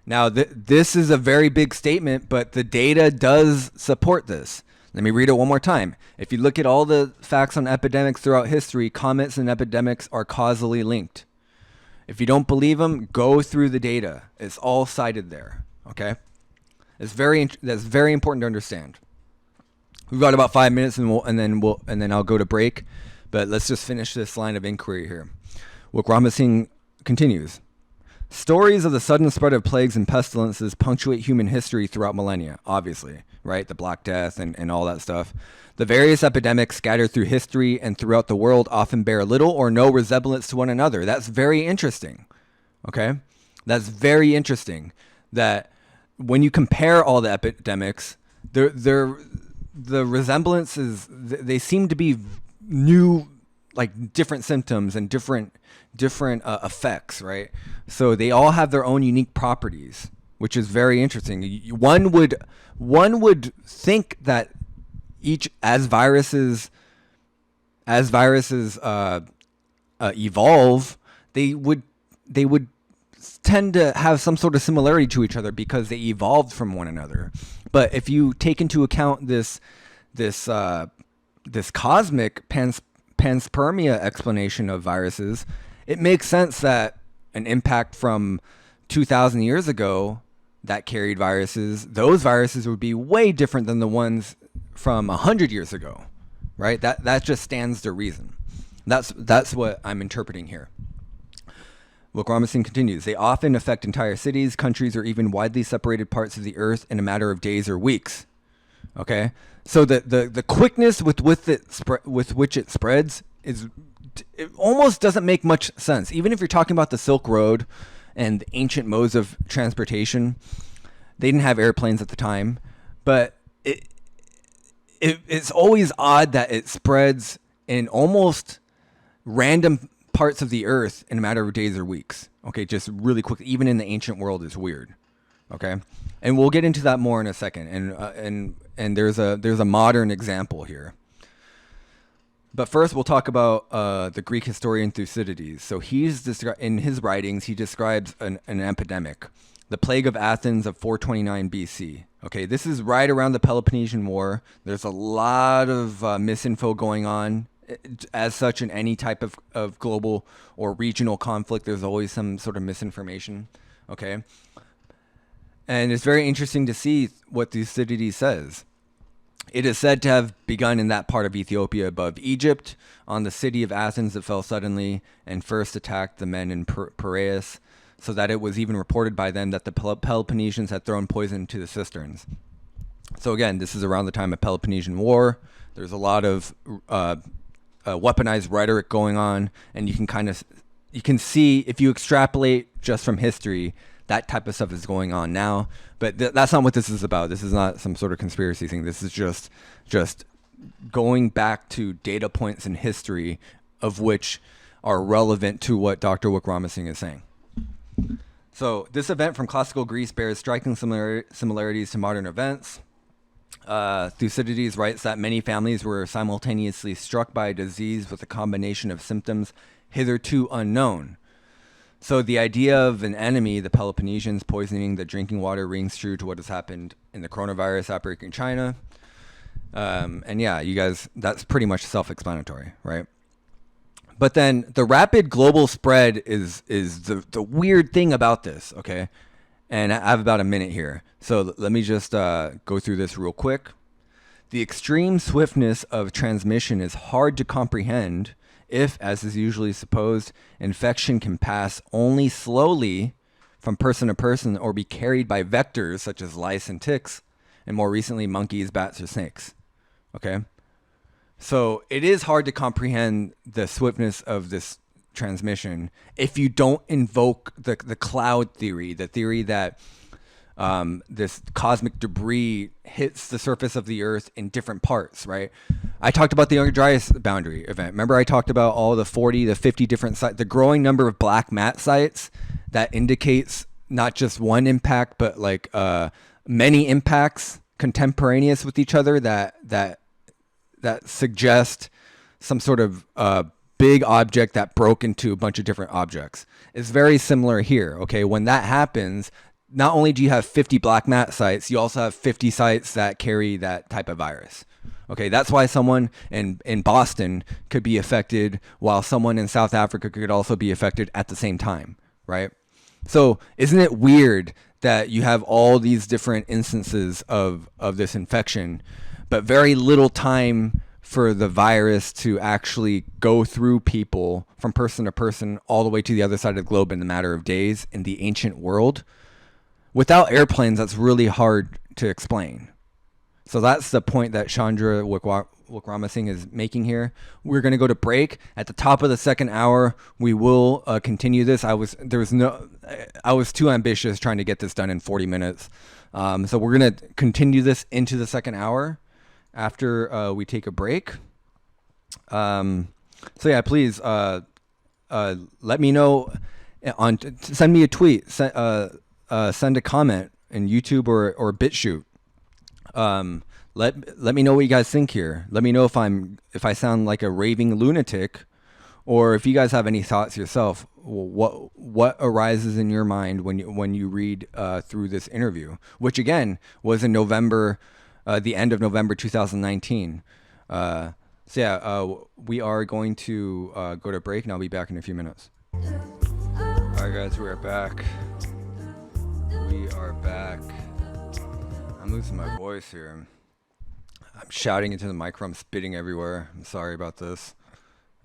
Now, this is a very big statement, but the data does support this. Let me read it one more time. If you look at all the facts on epidemics throughout history, comets and epidemics are causally linked. If you don't believe them, go through the data. It's all cited there. Okay? That's very important to understand. We've got about 5 minutes, and then I'll go to break. But let's just finish this line of inquiry here. Wickramasinghe continues. Stories of the sudden spread of plagues and pestilences punctuate human history throughout millennia, obviously, right? The Black Death and all that stuff. The various epidemics scattered through history and throughout the world often bear little or no resemblance to one another. That's very interesting, okay? That's very interesting that when you compare all the epidemics, the resemblances, they seem to be new, like different symptoms and different effects, right? So they all have their own unique properties, which is very interesting. One would think that as viruses evolve, they would tend to have some sort of similarity to each other because they evolved from one another. But if you take into account this cosmic panspermia explanation of viruses, it makes sense that an impact from 2,000 years ago that carried viruses, those viruses would be way different than the ones from 100 years ago, right? That just stands to reason. That's what I'm interpreting here. Wickramasinghe continues, they often affect entire cities, countries, or even widely separated parts of the earth in a matter of days or weeks. Okay? So the quickness with which it spreads it almost doesn't make much sense. Even if you're talking about the Silk Road and the ancient modes of transportation, they didn't have airplanes at the time, but it's always odd that it spreads in almost random parts of the earth in a matter of days or weeks. Okay, just really quick. Even in the ancient world, is weird. Okay, and we'll get into that more in a second. And there's a modern example here. But first, we'll talk about the Greek historian Thucydides. So in his writings, he describes an epidemic, the plague of Athens of 429 BC. Okay, this is right around the Peloponnesian War. There's a lot of misinfo going on. As such, in any type of global or regional conflict, there's always some sort of misinformation. Okay, and it's very interesting to see what Thucydides says. It is said to have begun in that part of Ethiopia above Egypt, on the city of Athens that fell suddenly and first attacked the men in Piraeus, so that it was even reported by them that the Peloponnesians had thrown poison into the cisterns. So again, this is around the time of Peloponnesian War. There's a lot of weaponized rhetoric going on, and you can see, if you extrapolate just from history, that type of stuff is going on now. But that's not what this is about. This is not some sort of conspiracy thing. This is just going back to data points in history of which are relevant to what Dr. Wickramasinghe is saying. So this event from classical Greece bears striking similarities to modern events. Thucydides writes that many families were simultaneously struck by a disease with a combination of symptoms hitherto unknown. So the idea of an enemy, the Peloponnesians, poisoning the drinking water rings true to what has happened in the coronavirus outbreak in China. And yeah, you guys, that's pretty much self-explanatory, right? But then the rapid global spread is the weird thing about this, okay? And I have about a minute here. So let me just go through this real quick. The extreme swiftness of transmission is hard to comprehend if, as is usually supposed, infection can pass only slowly from person to person or be carried by vectors such as lice and ticks, and more recently monkeys, bats, or snakes. Okay? So it is hard to comprehend the swiftness of this transmission if you don't invoke the cloud theory, the theory that this cosmic debris hits the surface of the earth in different parts, right? I talked about the Younger Dryas boundary event. Remember I talked about all the 40, the 50 different sites, the growing number of black mat sites that indicates not just one impact, but like many impacts contemporaneous with each other that suggest some sort of big object that broke into a bunch of different objects. It's very similar here, okay? When that happens, not only do you have 50 black mat sites, you also have 50 sites that carry that type of virus. Okay, that's why someone in Boston could be affected while someone in South Africa could also be affected at the same time, right? So isn't it weird that you have all these different instances of this infection, but very little time for the virus to actually go through people from person to person all the way to the other side of the globe in a matter of days in the ancient world? Without airplanes, that's really hard to explain. So that's the point that Chandra Wickramasinghe is making here. We're going to go to break. At the top of the second hour, we will continue this. I was too ambitious trying to get this done in 40 minutes. So we're going to continue this into the second hour after we take a break. So yeah, please let me know send me a tweet, send a comment in YouTube or BitChute. Let me know what you guys think here. Let me know if I sound like a raving lunatic, or if you guys have any thoughts yourself. What arises in your mind when you read through this interview, which again was in November, the end of November 2019. So yeah, we are going to go to break, and I'll be back in a few minutes. All right, guys, we are back. We are back. I'm losing my voice here. I'm shouting into the microphone, I'm spitting everywhere. I'm sorry about this.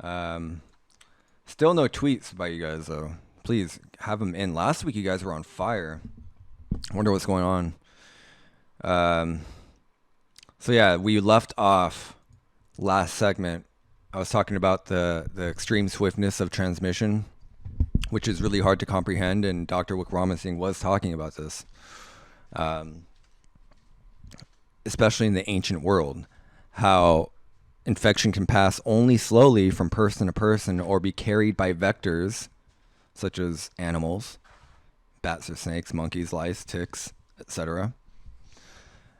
Still no tweets by you guys, though. Please have them in. Last week, you guys were on fire. I wonder what's going on. So yeah, we left off last segment. I was talking about the extreme swiftness of transmission, which is really hard to comprehend, and Dr. Wickramasinghe was talking about this. Especially in the ancient world, how infection can pass only slowly from person to person or be carried by vectors such as animals, bats or snakes, monkeys, lice, ticks, etc.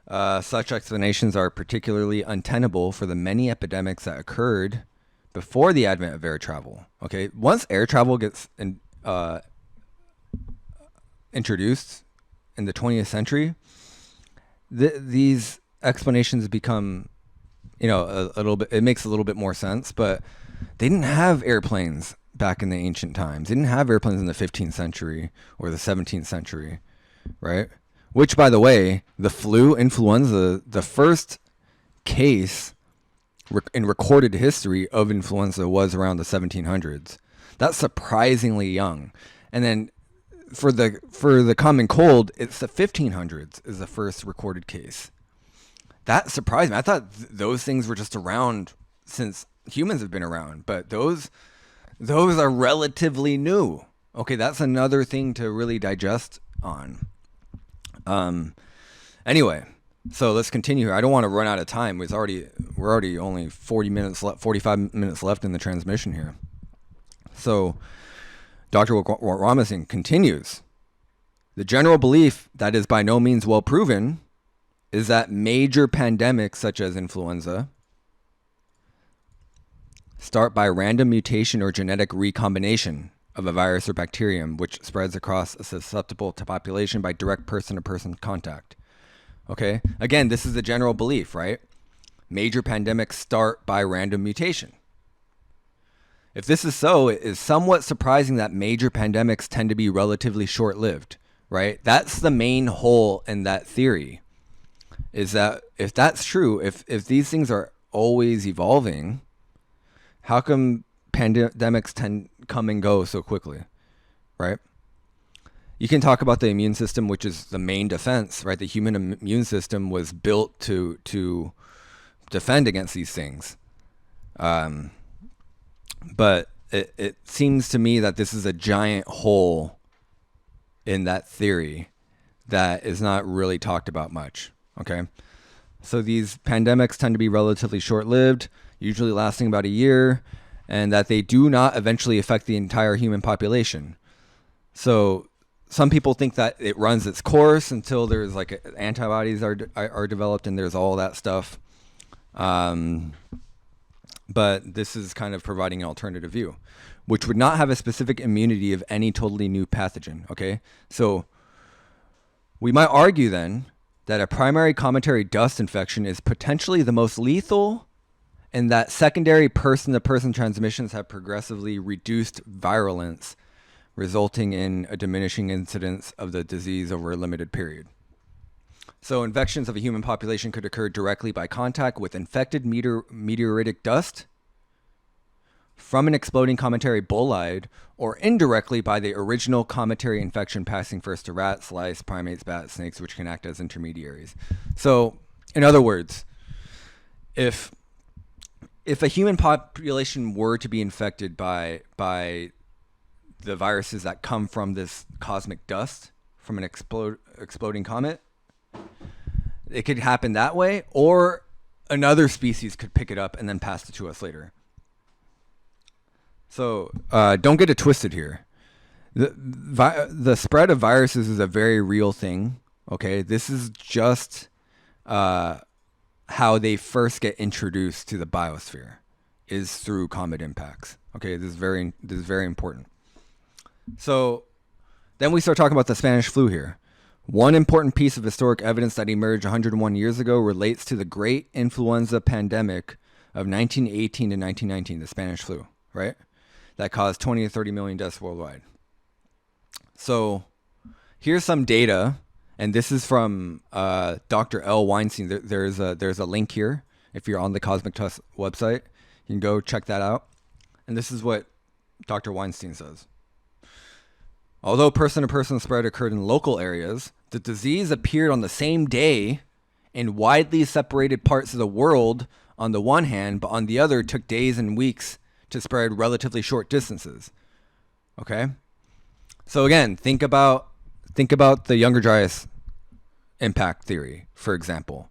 Such explanations are particularly untenable for the many epidemics that occurred before the advent of air travel. Okay, once air travel gets introduced in the 20th century, these explanations become, a little bit, it makes a little bit more sense, but they didn't have airplanes back in the ancient times. They didn't have airplanes in the 15th century or the 17th century, right? Which, by the way, the influenza, the first case in recorded history of influenza was around the 1700s. That's surprisingly young. And then for the common cold, it's the 1500s is the first recorded case. That surprised me. I thought those things were just around since humans have been around, but those are relatively new. Okay, that's another thing to really digest on. Anyway, so let's continue here. I don't want to run out of time. We're already only 45 minutes left in the transmission here. So Dr. Wickramasinghe continues The general belief that is by no means well proven is that major pandemics such as influenza start by random mutation or genetic recombination of a virus or bacterium, which spreads across a susceptible to population by direct person-to-person contact. Okay? Again, this is the general belief, right? Major pandemics start by random mutation. If this is so, it is somewhat surprising that major pandemics tend to be relatively short-lived, right? That's the main hole in that theory, is that if that's true, if these things are always evolving, how come pandemics come and go so quickly, right? You can talk about the immune system, which is the main defense, right? The human immune system was built to defend against these things. But it seems to me that this is a giant hole in that theory that is not really talked about much, okay? So these pandemics tend to be relatively short-lived, usually lasting about a year, and that they do not eventually affect the entire human population. So some people think that it runs its course until there's like antibodies are developed and there's all that stuff. But this is kind of providing an alternative view, which would not have a specific immunity of any totally new pathogen, okay? So we might argue then that a primary cometary dust infection is potentially the most lethal, and that secondary person-to-person transmissions have progressively reduced virulence, resulting in a diminishing incidence of the disease over a limited period. So infections of a human population could occur directly by contact with infected meteoritic dust from an exploding cometary bolide, or indirectly by the original cometary infection passing first to rats, lice, primates, bats, snakes, which can act as intermediaries. So, in other words, if a human population were to be infected by the viruses that come from this cosmic dust from an exploding comet, it could happen that way, or another species could pick it up and then pass it to us later. So don't get it twisted here. The spread of viruses is a very real thing. Okay, this is just how they first get introduced to the biosphere, is through comet impacts. Okay, this is very important. So then we start talking about the Spanish flu here. One important piece of historic evidence that emerged 101 years ago relates to the great influenza pandemic of 1918 to 1919, the Spanish flu, right? That caused 20 to 30 million deaths worldwide. So here's some data, and this is from Dr. L. Weinstein. There's a link here. If you're on the Cosmic Tusk website, you can go check that out. And this is what Dr. Weinstein says. Although person-to-person spread occurred in local areas, the disease appeared on the same day in widely separated parts of the world on the one hand, but on the other took days and weeks to spread relatively short distances. Okay? So again, think about the Younger Dryas impact theory, for example.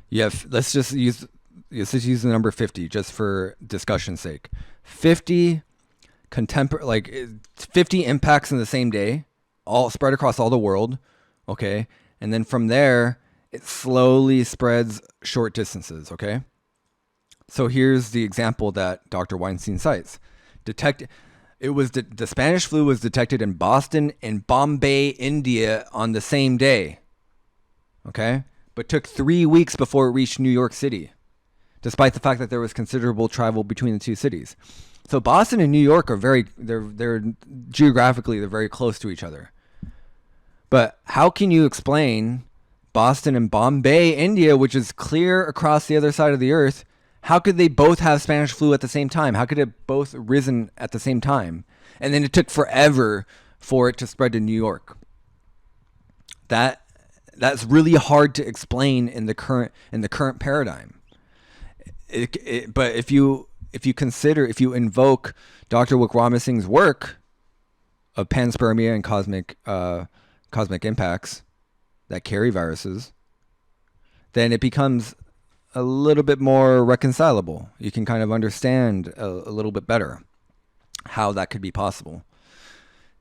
You have, let's just use the number 50 just for discussion's sake. 50 impacts in the same day, all spread across all the world, okay? And then from there, it slowly spreads short distances, okay? So here's the example that Dr. Weinstein cites. The Spanish flu was detected in Boston and Bombay, India on the same day, okay? But took 3 weeks before it reached New York City, despite the fact that there was considerable travel between the two cities. So Boston and New York are they're geographically, they're very close to each other. But how can you explain Boston and Bombay, India, which is clear across the other side of the earth, how could they both have Spanish flu at the same time? How could it both risen at the same time? And then it took forever for it to spread to New York. That's really hard to explain in the current paradigm. But if you invoke Dr. Wickramasinghe's work of panspermia and cosmic impacts that carry viruses, then it becomes a little bit more reconcilable. You can kind of understand a little bit better how that could be possible.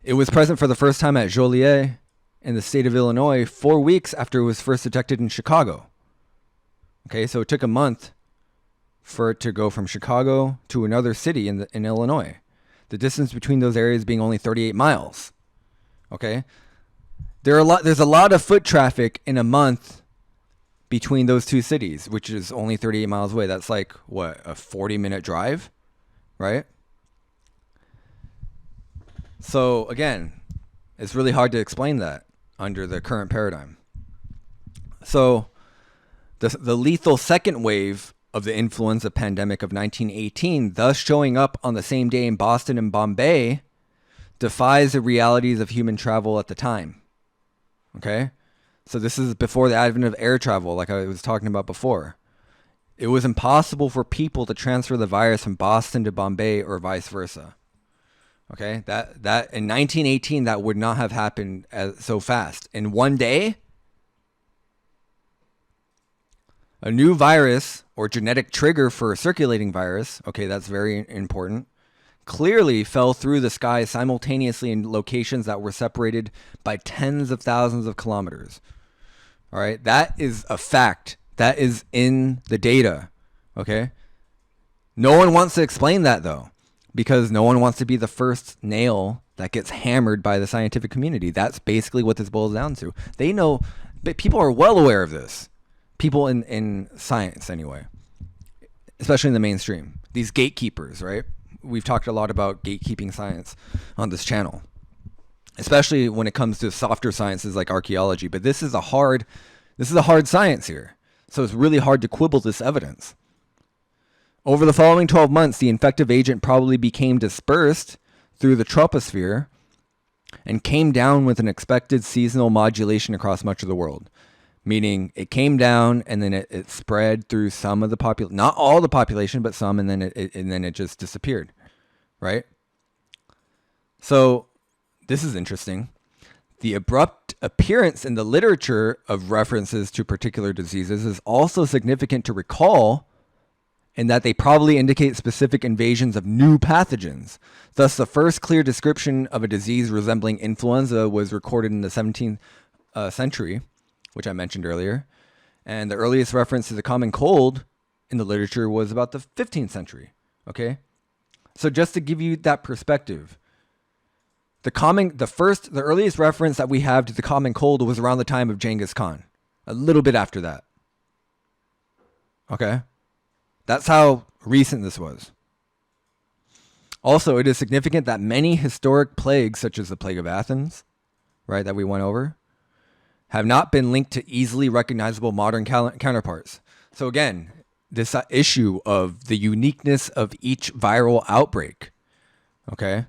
It was present for the first time at Joliet in the state of Illinois 4 weeks after it was first detected in Chicago. Okay, so it took a month for it to go from Chicago to another city in Illinois. The distance between those areas being only 38 miles. Okay, there's a lot of foot traffic in a month between those two cities, which is only 38 miles away. That's like, what, a 40-minute drive, right? So again, it's really hard to explain that under the current paradigm. So the lethal second wave of the influenza pandemic of 1918, thus showing up on the same day in Boston and Bombay, defies the realities of human travel at the time. Okay? So this is before the advent of air travel, like I was talking about before. It was impossible for people to transfer the virus from Boston to Bombay or vice versa. Okay? That in 1918, that would not have happened so fast. In one day, a new virus or genetic trigger for a circulating virus, okay, that's very important, clearly fell through the sky simultaneously in locations that were separated by tens of thousands of kilometers. All right, that is a fact. That is in the data, okay? No one wants to explain that, though, because no one wants to be the first nail that gets hammered by the scientific community. That's basically what this boils down to. They know, but people are well aware of this. People in science, anyway, especially in the mainstream. These gatekeepers, right? We've talked a lot about gatekeeping science on this channel, especially when it comes to softer sciences like archaeology. But this is a hard science here. So it's really hard to quibble this evidence. Over the following 12 months, the infective agent probably became dispersed through the troposphere and came down with an expected seasonal modulation across much of the world. Meaning it came down and then it spread through some of the population, not all the population, but some, and then it just disappeared, right? So this is interesting. The abrupt appearance in the literature of references to particular diseases is also significant to recall, in that they probably indicate specific invasions of new pathogens. Thus, the first clear description of a disease resembling influenza was recorded in the 17th century, which I mentioned earlier. And the earliest reference to the common cold in the literature was about the 15th century. Okay? So just to give you that perspective, the earliest reference that we have to the common cold was around the time of Genghis Khan. A little bit after that. Okay? That's how recent this was. Also, it is significant that many historic plagues, such as the plague of Athens, right, that we went over, have not been linked to easily recognizable modern counterparts. So again, this issue of the uniqueness of each viral outbreak, okay?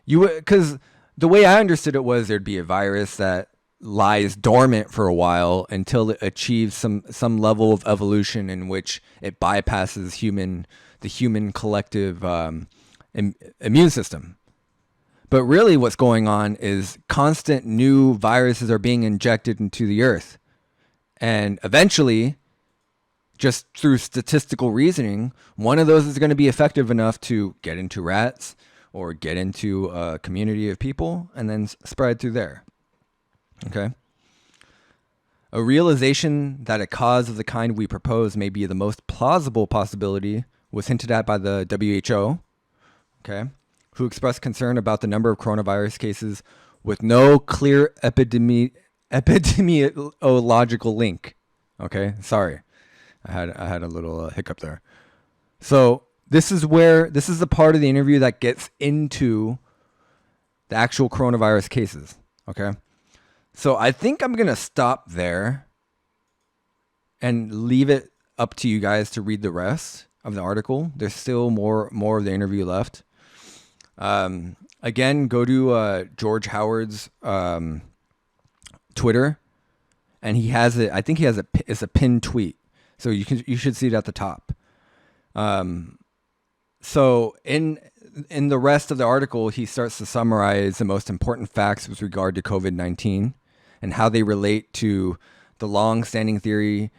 Because the way I understood it was there'd be a virus that lies dormant for a while until it achieves some level of evolution in which it bypasses the human collective immune system. But really what's going on is constant new viruses are being injected into the earth. And eventually, just through statistical reasoning, one of those is going to be effective enough to get into rats or get into a community of people and then spread through there. Okay? A realization that a cause of the kind we propose may be the most plausible possibility was hinted at by the WHO. Okay? Who expressed concern about the number of coronavirus cases with no clear epidemiological link. Okay, sorry, I had a little hiccup there. So this is the part of the interview that gets into the actual coronavirus cases. Okay, so I think I'm gonna stop there and leave it up to you guys to read the rest of the article. There's still more of the interview left. Again, go to George Howard's Twitter, and he has it. I think he has it's a pinned tweet, so you should see it at the top. So in the rest of the article, he starts to summarize the most important facts with regard to COVID-19 and how they relate to the long-standing theory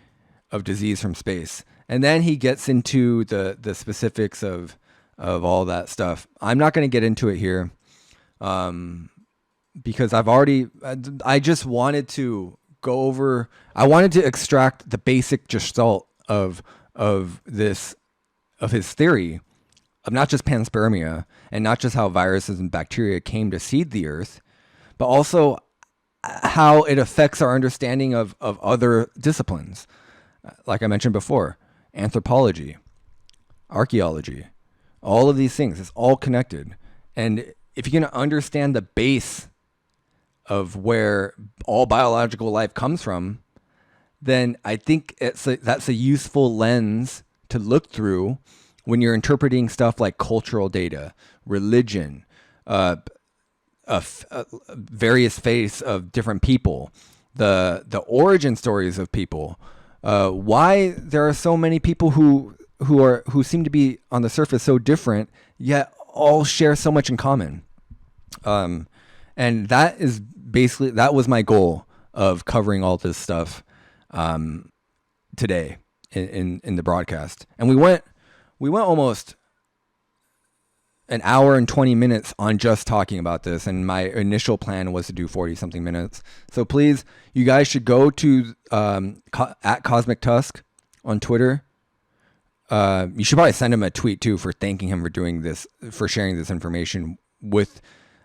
of disease from space, and then he gets into the specifics of all that stuff. I'm not going to get into it here. because I just wanted to go over, I wanted to extract the basic gestalt of his theory of not just panspermia and not just how viruses and bacteria came to seed the earth, but also how it affects our understanding of other disciplines. Like I mentioned before, anthropology, archaeology, all of these things, it's all connected. And if you can understand the base of where all biological life comes from, then I think that's a useful lens to look through when you're interpreting stuff like cultural data, religion, various faiths of different people, the origin stories of people, why there are so many people who seem to be on the surface so different, yet all share so much in common. And that was my goal of covering all this stuff today in the broadcast. And we went almost an hour and 20 minutes on just talking about this, and my initial plan was to do 40 something minutes. So please, you guys should go to at Cosmic Tusk on Twitter. You should probably send him a tweet too for thanking him for doing this, for sharing this information with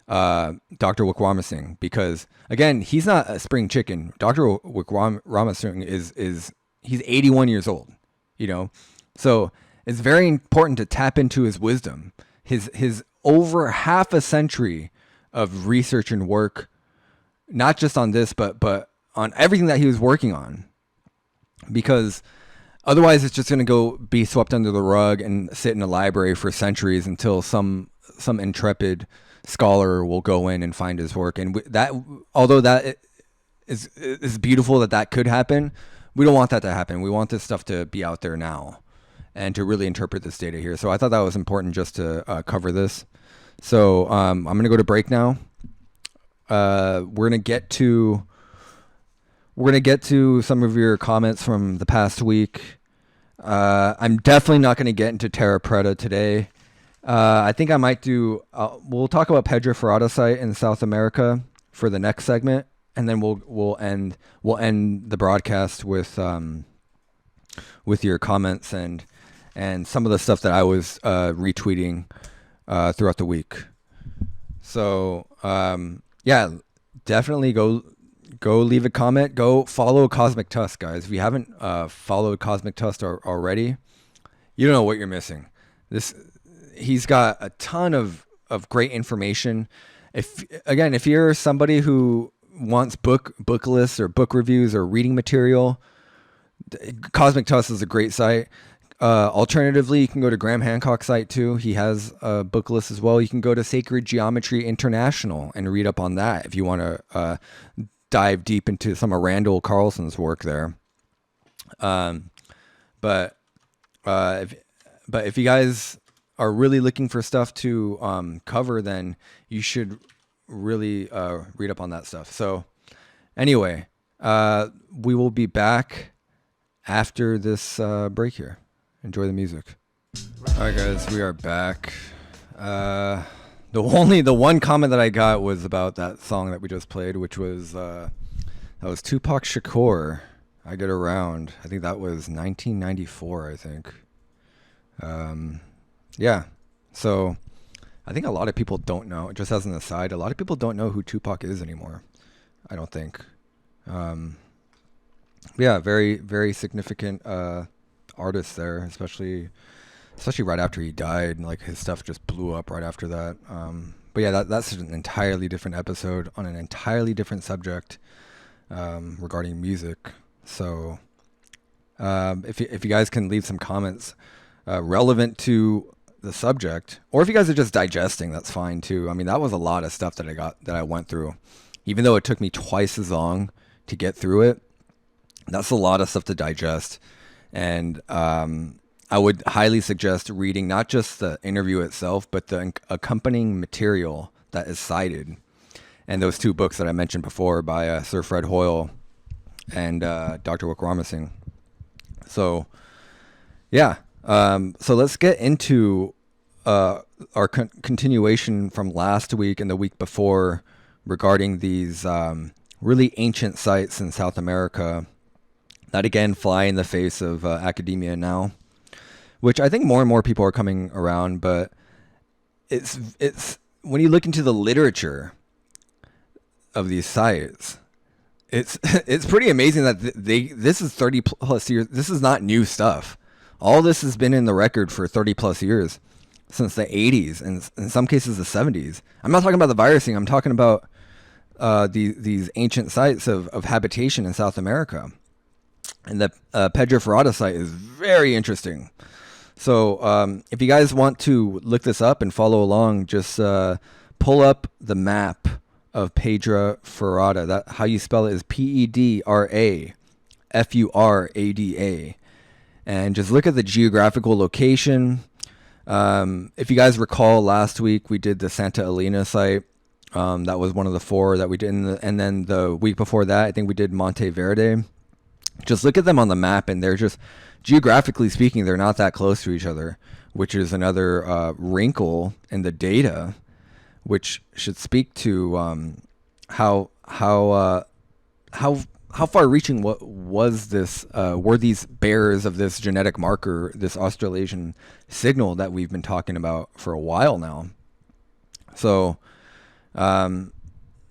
Dr. Wickramasinghe, because again, he's not a spring chicken. Dr. Wickramasinghe he's 81 years old, so it's very important to tap into his wisdom, his over half a century of research and work, not just on this, but on everything that he was working on, because otherwise it's just going to go be swept under the rug and sit in a library for centuries until some intrepid scholar will go in and find his work. And although that is beautiful that could happen, we don't want that to happen. We want this stuff to be out there now and to really interpret this data here. So I thought that was important just to cover this. So I'm going to go to break now. We're going to get to some of your comments from the past week. I'm definitely not going to get into Terra Preta today. I think I might do. We'll talk about Pedra Furada site in South America for the next segment, and then we'll end the broadcast with your comments and some of the stuff that I was retweeting throughout the week. So yeah, definitely go leave a comment. Go follow Cosmic Tusk, guys. If you haven't followed Cosmic Tusk already, you don't know what you're missing. He's got a ton of great information. If you're somebody who wants book lists or book reviews or reading material, Cosmic Tusk is a great site. Alternatively, you can go to Graham Hancock's site too. He has a book list as well. You can go to Sacred Geometry International and read up on that if you want to dive deep into some of Randall Carlson's work there. But if you guys are really looking for stuff to cover, then you should really read up on that stuff. So anyway, we will be back after this break here. Enjoy the music. All right, guys, we are back. The one comment that I got was about that song that we just played, which was that was Tupac Shakur, I Get Around. I think that was 1994, I think. Yeah, so I think a lot of people don't know, just as an aside, a lot of people don't know who Tupac is anymore, I don't think. Yeah, very, very significant artist there, especially right after he died. Like, his stuff just blew up right after that. But yeah, that's an entirely different episode on an entirely different subject regarding music. So if you guys can leave some comments relevant to the subject, or if you guys are just digesting, that's fine too. I mean, that was a lot of stuff that I went through, even though it took me twice as long to get through it. That's a lot of stuff to digest. And I would highly suggest reading not just the interview itself, but the accompanying material that is cited. And those two books that I mentioned before by Sir Fred Hoyle and Dr. Wickramasinghe. So, yeah. So let's get into our continuation from last week and the week before regarding these really ancient sites in South America that again fly in the face of academia now, which I think more and more people are coming around. But it's when you look into the literature of these sites, it's pretty amazing that this is 30 plus years. This is not new stuff. All this has been in the record for 30 plus years, since the 80s and in some cases the 70s. I'm not talking about the virusing. I'm talking about these ancient sites of habitation in South America. And the Pedra Furada site is very interesting. So if you guys want to look this up and follow along, just pull up the map of Pedra Furada. That how you spell it is Pedra Furada, and just look at the geographical location. If you guys recall, last week we did the Santa Elena site. That was one of the 4 that we did, and then the week before that, I think we did Monte Verde. Just look at them on the map, and they're just, geographically speaking, they're not that close to each other, which is another wrinkle in the data, which should speak to how far-reaching was this? Were these bearers of this genetic marker, this Australasian signal that we've been talking about for a while now? So,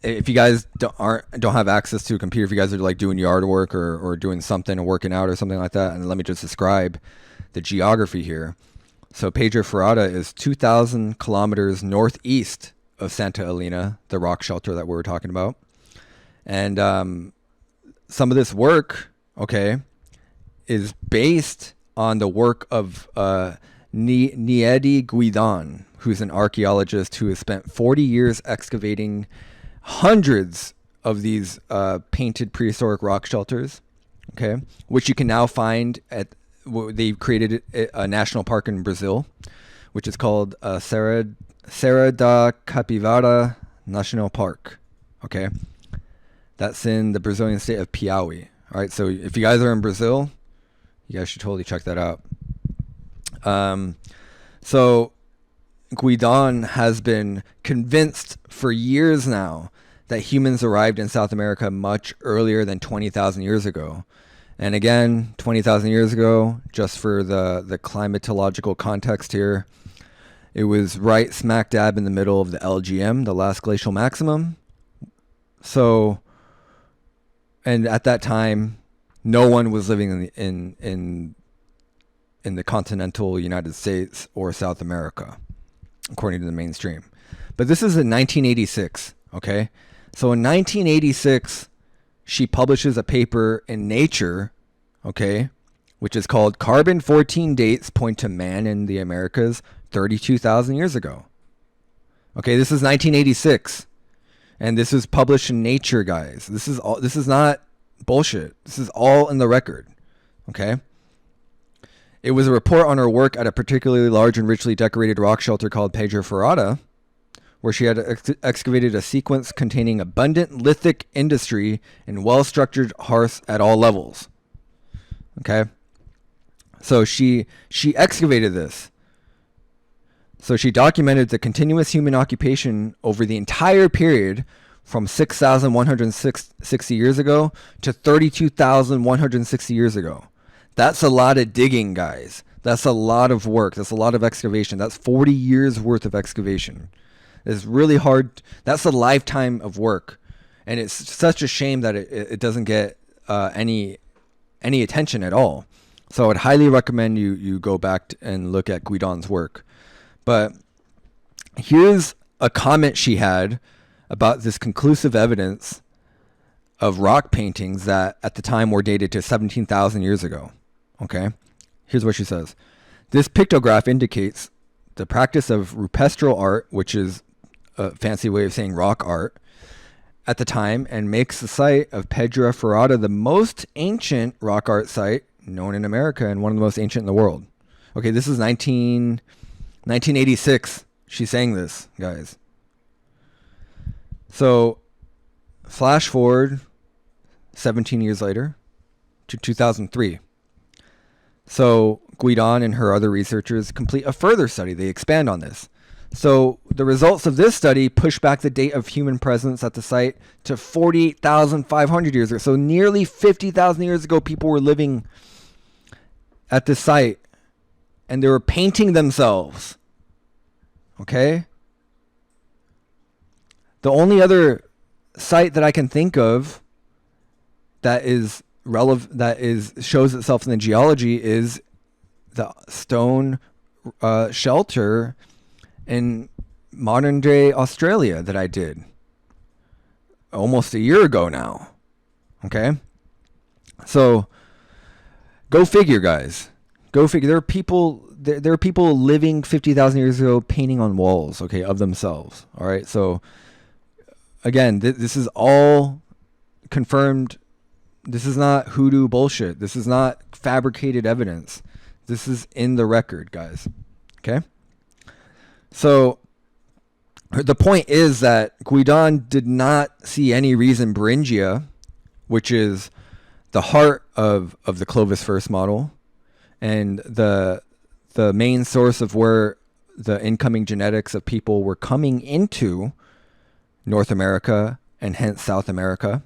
if you guys don't have access to a computer, if you guys are like doing yard work or doing something or working out or something like that, and let me just describe the geography here. So Pedra Furada is 2,000 kilometers northeast of Santa Elena, the rock shelter that we were talking about. And some of this work, okay, is based on the work of Niedi Guidan, who's an archaeologist who has spent 40 years excavating hundreds of these painted prehistoric rock shelters, okay, which you can now find at, they've created a national park in Brazil, which is called Serra da Capivara National Park, okay? That's in the Brazilian state of Piauí. All right, so if you guys are in Brazil, you guys should totally check that out. So Guidan has been convinced for years now that humans arrived in South America much earlier than 20,000 years ago. And again, 20,000 years ago, just for the climatological context here, it was right smack dab in the middle of the LGM, the last glacial maximum. So, and at that time, no one was living in the continental United States or South America, according to the mainstream. But this is in 1986, okay? So in 1986, she publishes a paper in Nature, okay, which is called Carbon-14 Dates Point to Man in the Americas 32,000 years ago. Okay, this is 1986. And this is published in Nature, guys. This is not bullshit. This is all in the record, okay? It was a report on her work at a particularly large and richly decorated rock shelter called Pedra Furada, where she had excavated a sequence containing abundant lithic industry and well-structured hearths at all levels. Okay? So she excavated this. So she documented the continuous human occupation over the entire period from 6,160 years ago to 32,160 years ago. That's a lot of digging, guys. That's a lot of work. That's a lot of excavation. That's 40 years worth of excavation. It's really hard. That's a lifetime of work. And it's such a shame that it doesn't get any attention at all. So I would highly recommend you go back and look at Guidan's work. But here's a comment she had about this conclusive evidence of rock paintings that at the time were dated to 17,000 years ago. Okay? Here's what she says. This pictograph indicates the practice of rupestral art, which is a fancy way of saying rock art, at the time, and makes the site of Pedra Furada the most ancient rock art site known in America and one of the most ancient in the world. Okay, this is 1986. She's saying this, guys. So, flash forward 17 years later to 2003. So, Guidan and her other researchers complete a further study. They expand on this. So the results of this study push back the date of human presence at the site to 48,500 years ago. So nearly 50,000 years ago, people were living at this site and they were painting themselves. Okay? The only other site that I can think of that is relevant, shows itself in the geology, is the stone shelter in modern day Australia that I did almost a year ago now. Okay? So go figure, guys. Go figure. There are people living 50,000 years ago painting on walls, okay, of themselves. All right? So again, this is all confirmed. This is not hoodoo bullshit. This is not fabricated evidence. This is in the record, guys. Okay? So the point is that Guidon did not see any reason Beringia, which is the heart of the Clovis first model and the main source of where the incoming genetics of people were coming into North America and hence South America,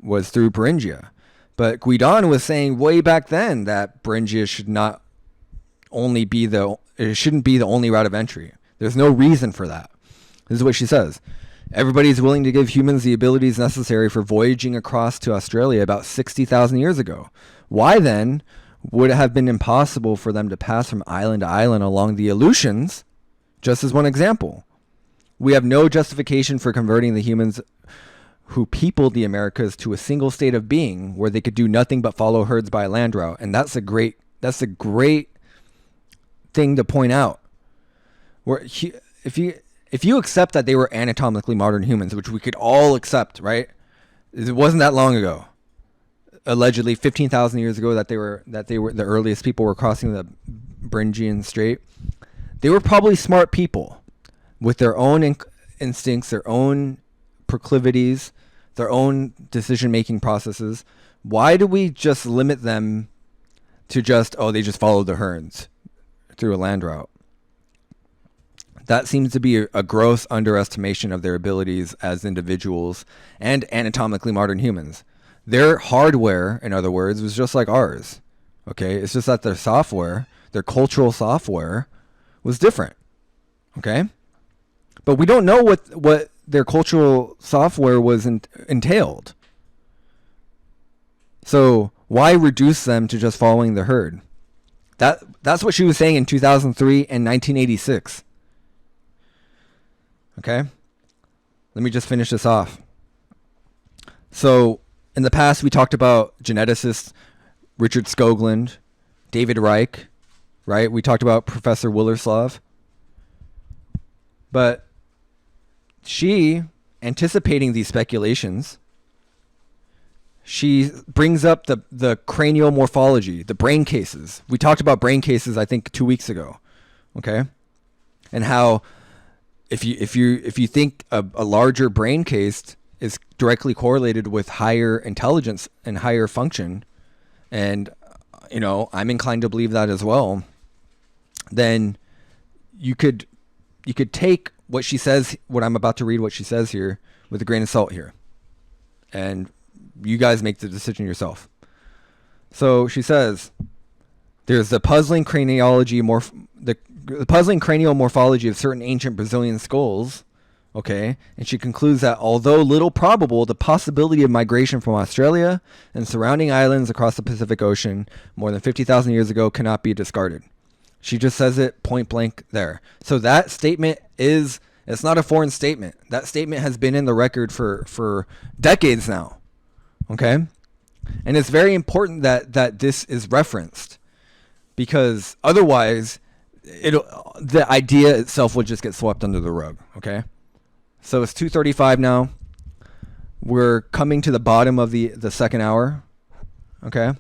was through Beringia. But Guidon was saying way back then that Beringia shouldn't be the only route of entry. There's no reason for that. This is what she says. Everybody is willing to give humans the abilities necessary for voyaging across to Australia about 60,000 years ago. Why then would it have been impossible for them to pass from island to island along the Aleutians? Just as one example. We have no justification for converting the humans who peopled the Americas to a single state of being where they could do nothing but follow herds by land route. And that's a great thing to point out. Where if you accept that they were anatomically modern humans, which we could all accept, right? It wasn't that long ago. Allegedly 15,000 years ago that they were the earliest people were crossing the Beringian Strait. They were probably smart people with their own instincts, their own proclivities, their own decision-making processes. Why do we just limit them to they just followed the herds through a land route? That seems to be a gross underestimation of their abilities as individuals and anatomically modern humans. Their hardware, in other words, was just like ours. Okay? It's just that their software, their cultural software, was different. Okay? But we don't know what their cultural software was entailed. So why reduce them to just following the herd? That's what she was saying in 2003 and 1986. Okay? Let me just finish this off. So in the past, we talked about geneticists Richard Skoglund, David Reich, right? We talked about Professor Willerslev. But she, anticipating these speculations, she brings up the cranial morphology, the brain cases. We talked about brain cases, I think, 2 weeks ago. Okay? And how if you think a larger brain case is directly correlated with higher intelligence and higher function, and I'm inclined to believe that as well, then you could take what she says, what I'm about to read, what she says here, with a grain of salt here. And you guys make the decision yourself. So she says, there's the puzzling the puzzling cranial morphology of certain ancient Brazilian skulls. Okay. And she concludes that although little probable, the possibility of migration from Australia and surrounding islands across the Pacific Ocean more than 50,000 years ago cannot be discarded. She just says it point blank there. So that statement it's not a foreign statement. That statement has been in the record for decades now. Okay? And it's very important that this is referenced, because otherwise the idea itself will just get swept under the rug. Okay? So it's 2:35 now. We're coming to the bottom of the second hour. Okay?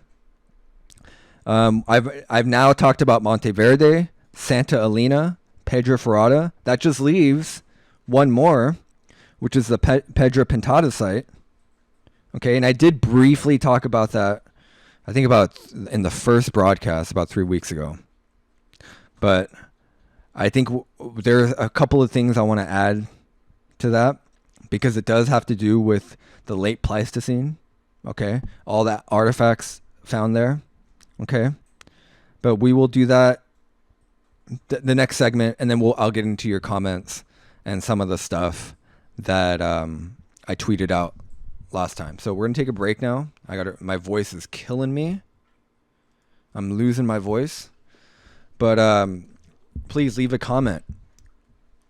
I've now talked about Monteverde, Santa Elena, Pedra Furada. That just leaves one more, which is the Pedra Pintada site. Okay, and I did briefly talk about that, I think about in the first broadcast about 3 weeks ago. But I think there's a couple of things I want to add to that, because it does have to do with the late Pleistocene. Okay, all that artifacts found there. Okay, but we will do that the next segment, and then I'll get into your comments and some of the stuff that I tweeted out last time. So we're gonna take a break now. My voice is killing me. I'm losing my voice, but please leave a comment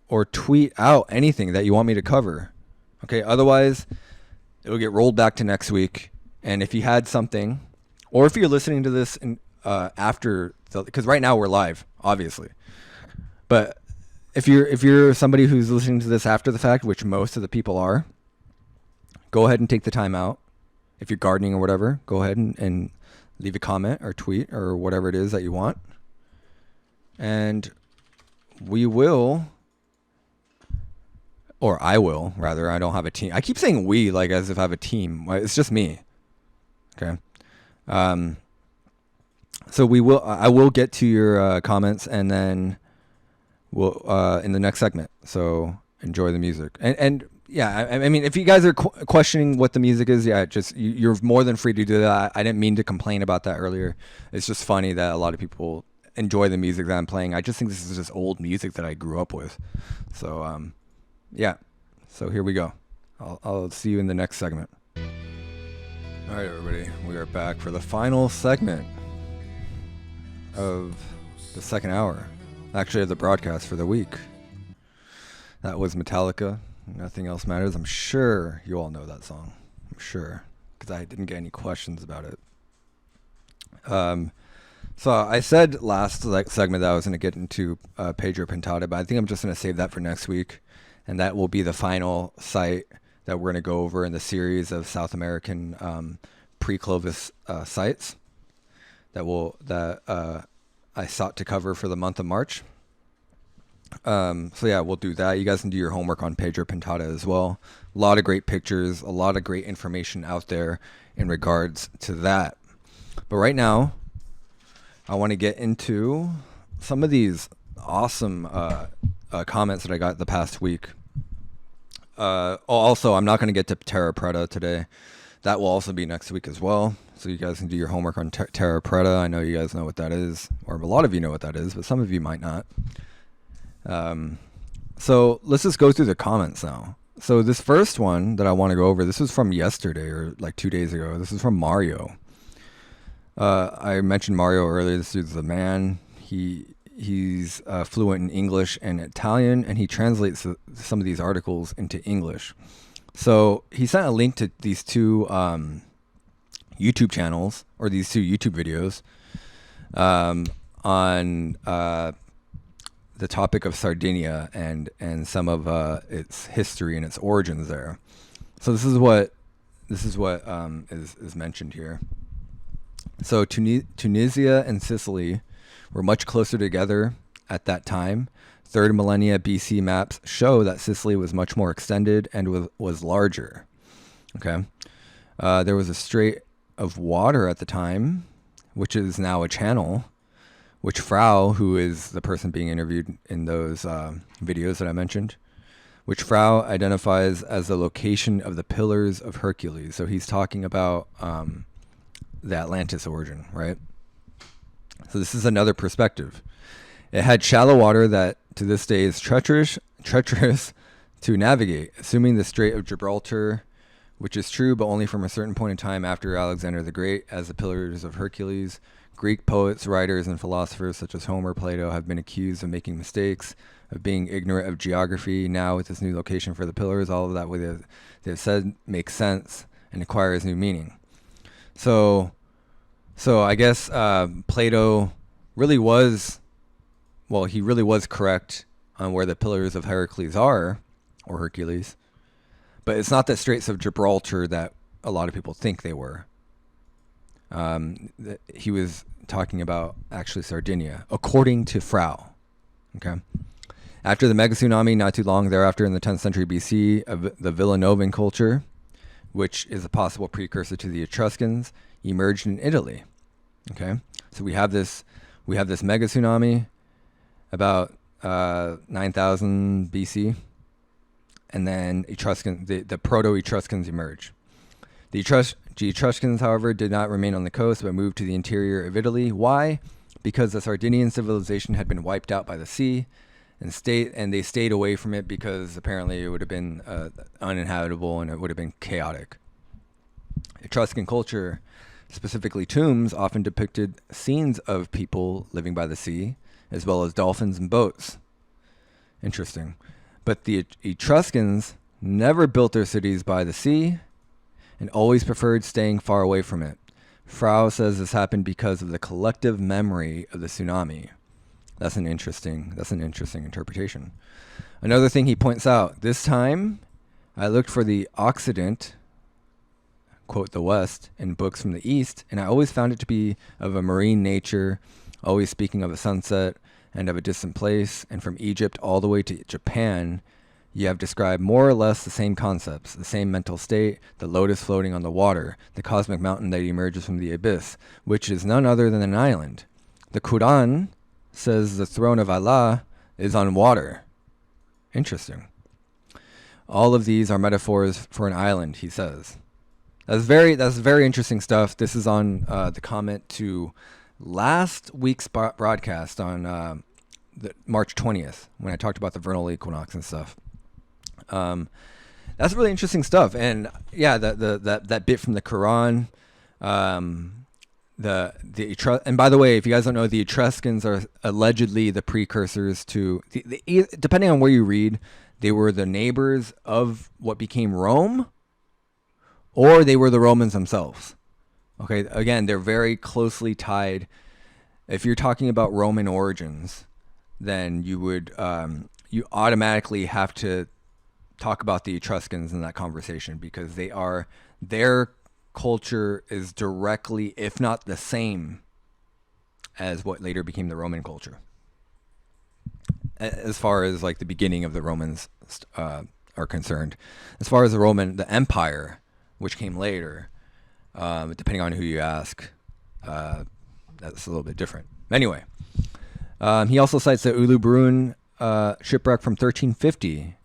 or tweet out anything that you want me to cover. Okay, otherwise it'll get rolled back to next week. And if you had something, or if you're listening to this after, because right now we're live, obviously, but if you're somebody who's listening to this after the fact, which most of the people are, go ahead and take the time out. If you're gardening or whatever, go ahead and leave a comment or tweet or whatever it is that you want. And we will, or I will, rather. I don't have a team. I keep saying we like as if I have a team. It's just me. Okay. So I will get to your comments, and then we'll in the next segment. So enjoy the music. And yeah, I mean, if you guys are questioning what the music is, yeah, just you're more than free to do that. I didn't mean to complain about that earlier. It's just funny that a lot of people enjoy the music that I'm playing. I just think this is just old music that I grew up with. So yeah. So here we go. I'll see you in the next segment. All right, everybody, we are back for the final segment of the second hour, actually of the broadcast for the week. That was Metallica. Nothing Else Matters. I'm sure you all know that song. I'm sure, because I didn't get any questions about it. So I said last segment that I was going to get into Pedra Pintada, but I think I'm just going to save that for next week, and that will be the final site that we're going to go over in the series of South American Pre-Clovis sites that I sought to cover for the month of March. So yeah, we'll do that. You guys can do your homework on Pedra Pintada as well. A lot of great pictures, a lot of great information out there in regards to that. But right now, I want to get into some of these awesome comments that I got the past week. Also, I'm not going to get to Terra Preta today. That will also be next week as well. So you guys can do your homework on Terra Preta. I know you guys know what that is, or a lot of you know what that is, but some of you might not. So let's just go through the comments now. So this first one that I want to go over, this was from yesterday or like 2 days ago. This is from Mario. I mentioned Mario earlier. This dude's the man. He's fluent in English and Italian, and he translates some of these articles into English. So he sent a link to these two YouTube channels, or these two YouTube videos on the topic of Sardinia and some of its history and its origins there. So this is what is mentioned here. So Tunisia and Sicily were much closer together at that time. 3rd millennia BC maps show that Sicily was much more extended and was larger. Okay, there was a strait of water at the time, which is now a channel, which Frau, who is the person being interviewed in those videos that I mentioned, which Frau identifies as the location of the Pillars of Hercules. So he's talking about the Atlantis origin, right? So this is another perspective. It had shallow water that to this day is treacherous to navigate, assuming the Strait of Gibraltar, which is true, but only from a certain point in time after Alexander the Great, as the Pillars of Hercules. Greek poets, writers, and philosophers such as Homer, Plato have been accused of making mistakes, of being ignorant of geography. Now, with this new location for the pillars, all of that they've said makes sense and acquires new meaning. So I guess Plato really was, he really was correct on where the Pillars of Hercules are, or Hercules. But it's not the Straits of Gibraltar that a lot of people think they were. He was talking about actually Sardinia, according to Frau. Okay. After the mega tsunami, not too long thereafter, in the 10th century BC, the Villanovan culture, which is a possible precursor to the Etruscans, emerged in Italy. Okay, so we have this mega tsunami about 9,000 BC, and then the Proto-Etruscans emerge. The Etruscans, however, did not remain on the coast, but moved to the interior of Italy. Why? Because the Sardinian civilization had been wiped out by the sea, and they stayed away from it because apparently it would have been uninhabitable and it would have been chaotic. Etruscan culture, specifically tombs, often depicted scenes of people living by the sea, as well as dolphins and boats. Interesting. But the Etruscans never built their cities by the sea and always preferred staying far away from it. Frau says this happened because of the collective memory of the tsunami. That's an interesting interpretation. Another thing he points out, this time I looked for the Occident, quote the West, in books from the East, and I always found it to be of a marine nature, always speaking of a sunset and of a distant place, and from Egypt all the way to Japan, you have described more or less the same concepts, the same mental state, the lotus floating on the water, the cosmic mountain that emerges from the abyss, which is none other than an island. The Quran says the throne of Allah is on water. Interesting. All of these are metaphors for an island, he says. That's very interesting stuff. This is on the comment to last week's broadcast on the March 20th, when I talked about the vernal equinox and stuff. That's really interesting stuff. And yeah, that bit from the Quran, and by the way, if you guys don't know, the Etruscans are allegedly the precursors to depending on where you read, they were the neighbors of what became Rome, or they were the Romans themselves. Okay, again, they're very closely tied. If you're talking about Roman origins, then you would you automatically have to talk about the Etruscans in that conversation, because their culture is directly, if not the same, as what later became the Roman culture. As far as like the beginning of the Romans are concerned, as far as the Empire, which came later, depending on who you ask, that's a little bit different. Anyway, he also cites the Ulu Brun shipwreck from 1350,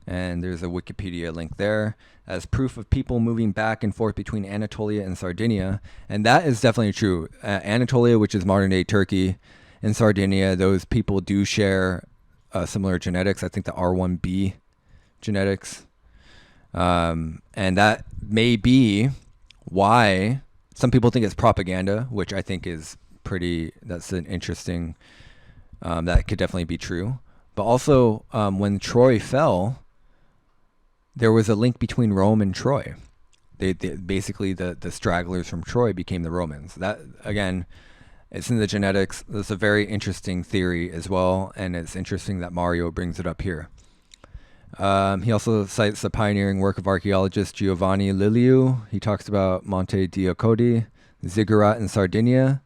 and there's a Wikipedia link there, as proof of people moving back and forth between Anatolia and Sardinia. And that is definitely true. Anatolia, which is modern-day Turkey, and Sardinia, those people do share similar genetics. I think the R1b genetics. And that may be why some people think it's propaganda, which I think is that's an interesting, that could definitely be true. But also, when Troy fell, there was a link between Rome and Troy. They basically, the stragglers from Troy became the Romans. That, again, it's in the genetics. That's a very interesting theory as well, and it's interesting that Mario brings it up here. He also cites the pioneering work of archaeologist Giovanni Liliu. He talks about Monte Diocodi, ziggurat in Sardinia,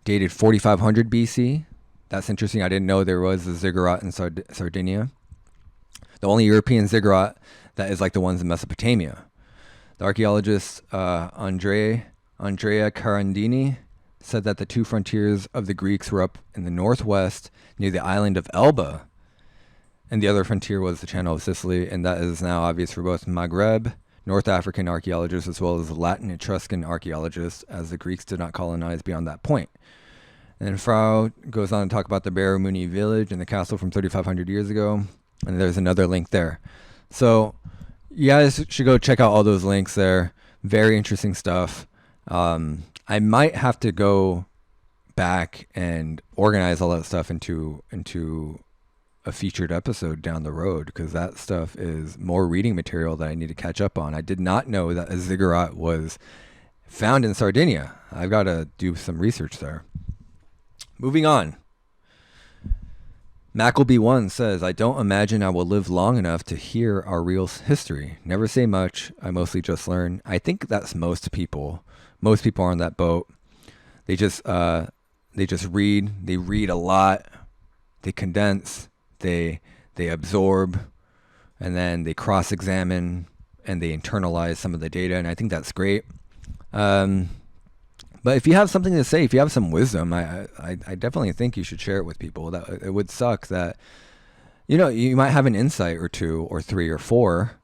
dated 4500 BC. That's interesting. I didn't know there was a ziggurat in Sardinia. The only European ziggurat that is like the ones in Mesopotamia. The archaeologist Andrea Carandini said that the two frontiers of the Greeks were up in the northwest near the island of Elba, and the other frontier was the Channel of Sicily, and that is now obvious for both Maghreb, North African archaeologists, as well as Latin Etruscan archaeologists, as the Greeks did not colonize beyond that point. And then Frau goes on to talk about the Baramuni village and the castle from 3,500 years ago, and there's another link there. So you guys should go check out all those links there. Very interesting stuff. I might have to go back and organize all that stuff into a featured episode down the road, because that stuff is more reading material that I need to catch up on. I did not know that a ziggurat was found in Sardinia. I've got to do some research there. Moving on. Mackleby1 says, I don't imagine I will live long enough to hear our real history. Never say much. I mostly just learn. I think that's most people. Most people are on that boat. They just read. They read a lot. They condense. They absorb, and then they cross-examine, and they internalize some of the data. And I think that's great. But if you have something to say, if you have some wisdom, I definitely think you should share it with people. That it would suck that You might have an insight or two or three or four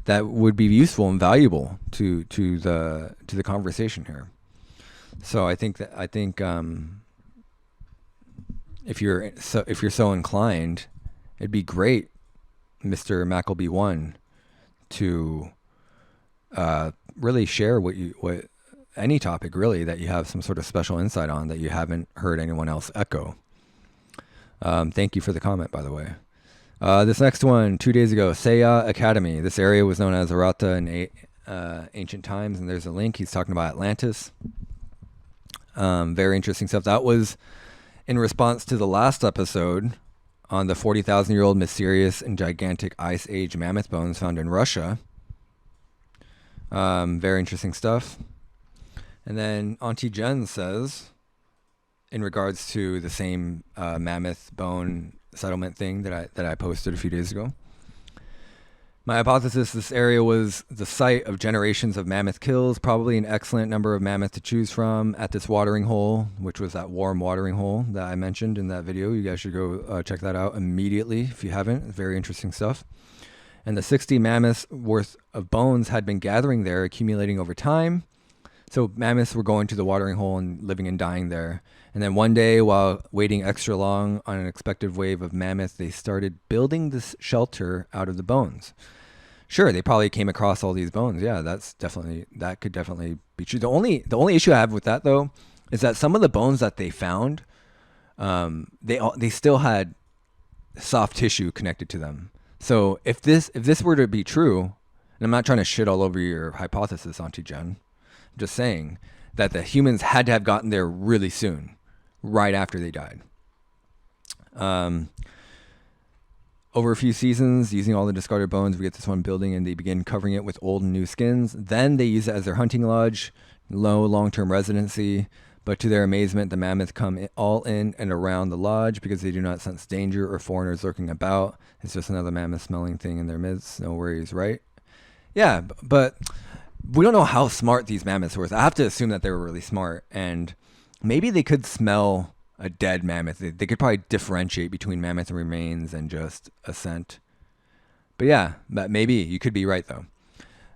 that would be useful and valuable to the conversation here. So I think if you're so inclined, it'd be great, Mr. Mackleby1, to really share what any topic really that you have some sort of special insight on that you haven't heard anyone else echo. Thank you for the comment, by the way. This next one, 2 days ago, Seiya Academy. This area was known as Arata in ancient times, and there's a link. He's talking about Atlantis. Very interesting stuff. That was in response to the last episode on the 40,000-year-old mysterious and gigantic Ice Age mammoth bones found in Russia. Very interesting stuff. And then Auntie Jen says, in regards to the same mammoth bone settlement thing that I posted a few days ago, my hypothesis: this area was the site of generations of mammoth kills, probably an excellent number of mammoth to choose from at this watering hole, which was that warm watering hole that I mentioned in that video. You guys should go check that out immediately if you haven't. Very interesting stuff. And the 60 mammoths worth of bones had been gathering there, accumulating over time. So mammoths were going to the watering hole and living and dying there. And then one day, while waiting extra long on an expected wave of mammoth, they started building this shelter out of the bones. Sure, they probably came across all these bones. Yeah, that could definitely be true. The only issue I have with that, though, is that some of the bones that they found, they still had soft tissue connected to them. So if this were to be true, and I'm not trying to shit all over your hypothesis, Auntie Jen, I'm just saying that the humans had to have gotten there really soon, right after they died. Over a few seasons, using all the discarded bones, we get this one building, and they begin covering it with old and new skins. Then they use it as their hunting lodge, low long-term residency. But to their amazement, the mammoths come all in and around the lodge because they do not sense danger or foreigners lurking about. It's just another mammoth-smelling thing in their midst. No worries, right? Yeah, but we don't know how smart these mammoths were. I have to assume that they were really smart, and maybe they could smell a dead mammoth. They could probably differentiate between mammoth remains and just a scent. But yeah, maybe you could be right though.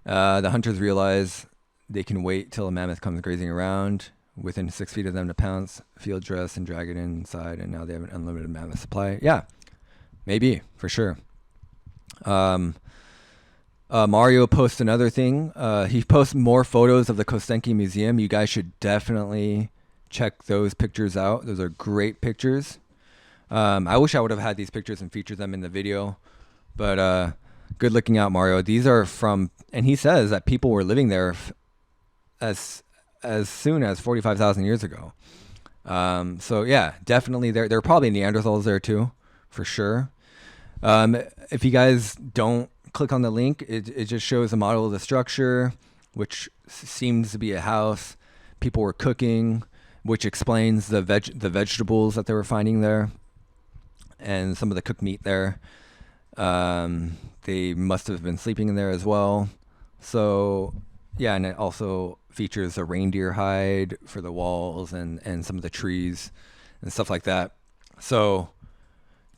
The hunters realize they can wait till a mammoth comes grazing around within 6 feet of them to pounce, field dress, and drag it inside, and now they have an unlimited mammoth supply. Yeah, maybe for sure. Mario posts another thing. He posts more photos of the Kostenki Museum. You guys should definitely check those pictures out. Those are great pictures. I wish I would have had these pictures and featured them in the video, but good looking out, Mario. These are from, and he says that people were living there as soon as 45,000 years ago. So yeah, definitely there are probably Neanderthals there too, for sure. If you guys don't click on the link, it just shows a model of the structure, which seems to be a house. People were cooking, which explains the vegetables that they were finding there, and some of the cooked meat there. They must have been sleeping in there as well. So yeah, and it also features a reindeer hide for the walls and some of the trees and stuff like that. So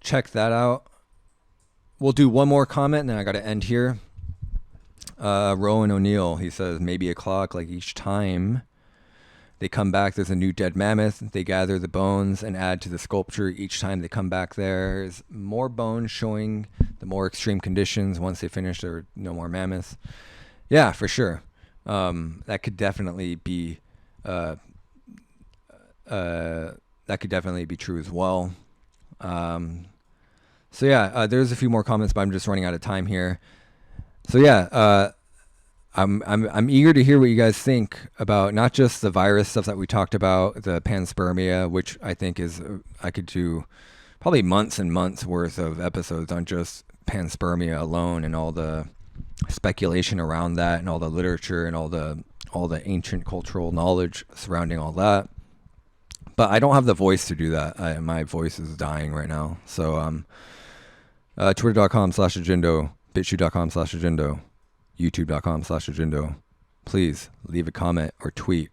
check that out. We'll do one more comment, and then I got to end here. Rowan O'Neill, he says, maybe a clock, like each time they come back, there's a new dead mammoth. They gather the bones and add to the sculpture each time they come back. There's more bones showing the more extreme conditions. Once they finish, there are no more mammoths. Yeah, for sure. That could definitely be true as well. So yeah, there's a few more comments, but I'm just running out of time here. So yeah, I'm eager to hear what you guys think about not just the virus stuff that we talked about, the panspermia, which I think I could do probably months and months worth of episodes on just panspermia alone and all the speculation around that and all the literature and all the ancient cultural knowledge surrounding all that. But I don't have the voice to do that. My voice is dying right now. So twitter.com/Jindo, bitchute.com/Jindo, youtube.com/Jindo. Please leave a comment or tweet.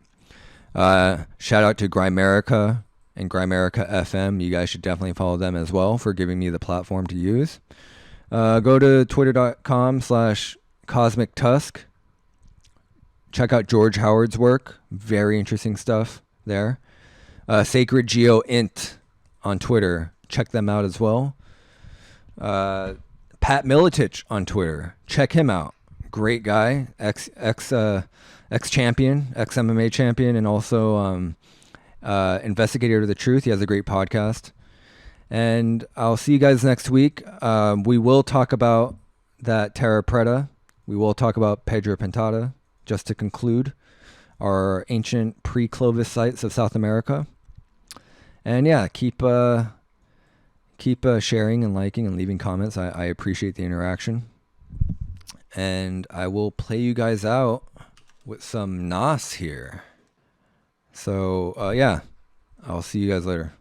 Shout out to Grimerica and Grimerica FM. You guys should definitely follow them as well for giving me the platform to use. Go to twitter.com/Cosmic Tusk. Check out George Howard's work. Very interesting stuff there. Sacred Geo Int on Twitter. Check them out as well. Pat Militich on Twitter. Check him out. Great guy. Ex champion, ex MMA champion, and also investigator of the truth. He has a great podcast. And I'll see you guys next week. We will talk about that Terra Preta. We will talk about Pedra Pintada, just to conclude our ancient pre-Clovis sites of South America. And yeah, keep sharing and liking and leaving comments. I appreciate the interaction. And I will play you guys out with some Nas here. So yeah, I'll see you guys later.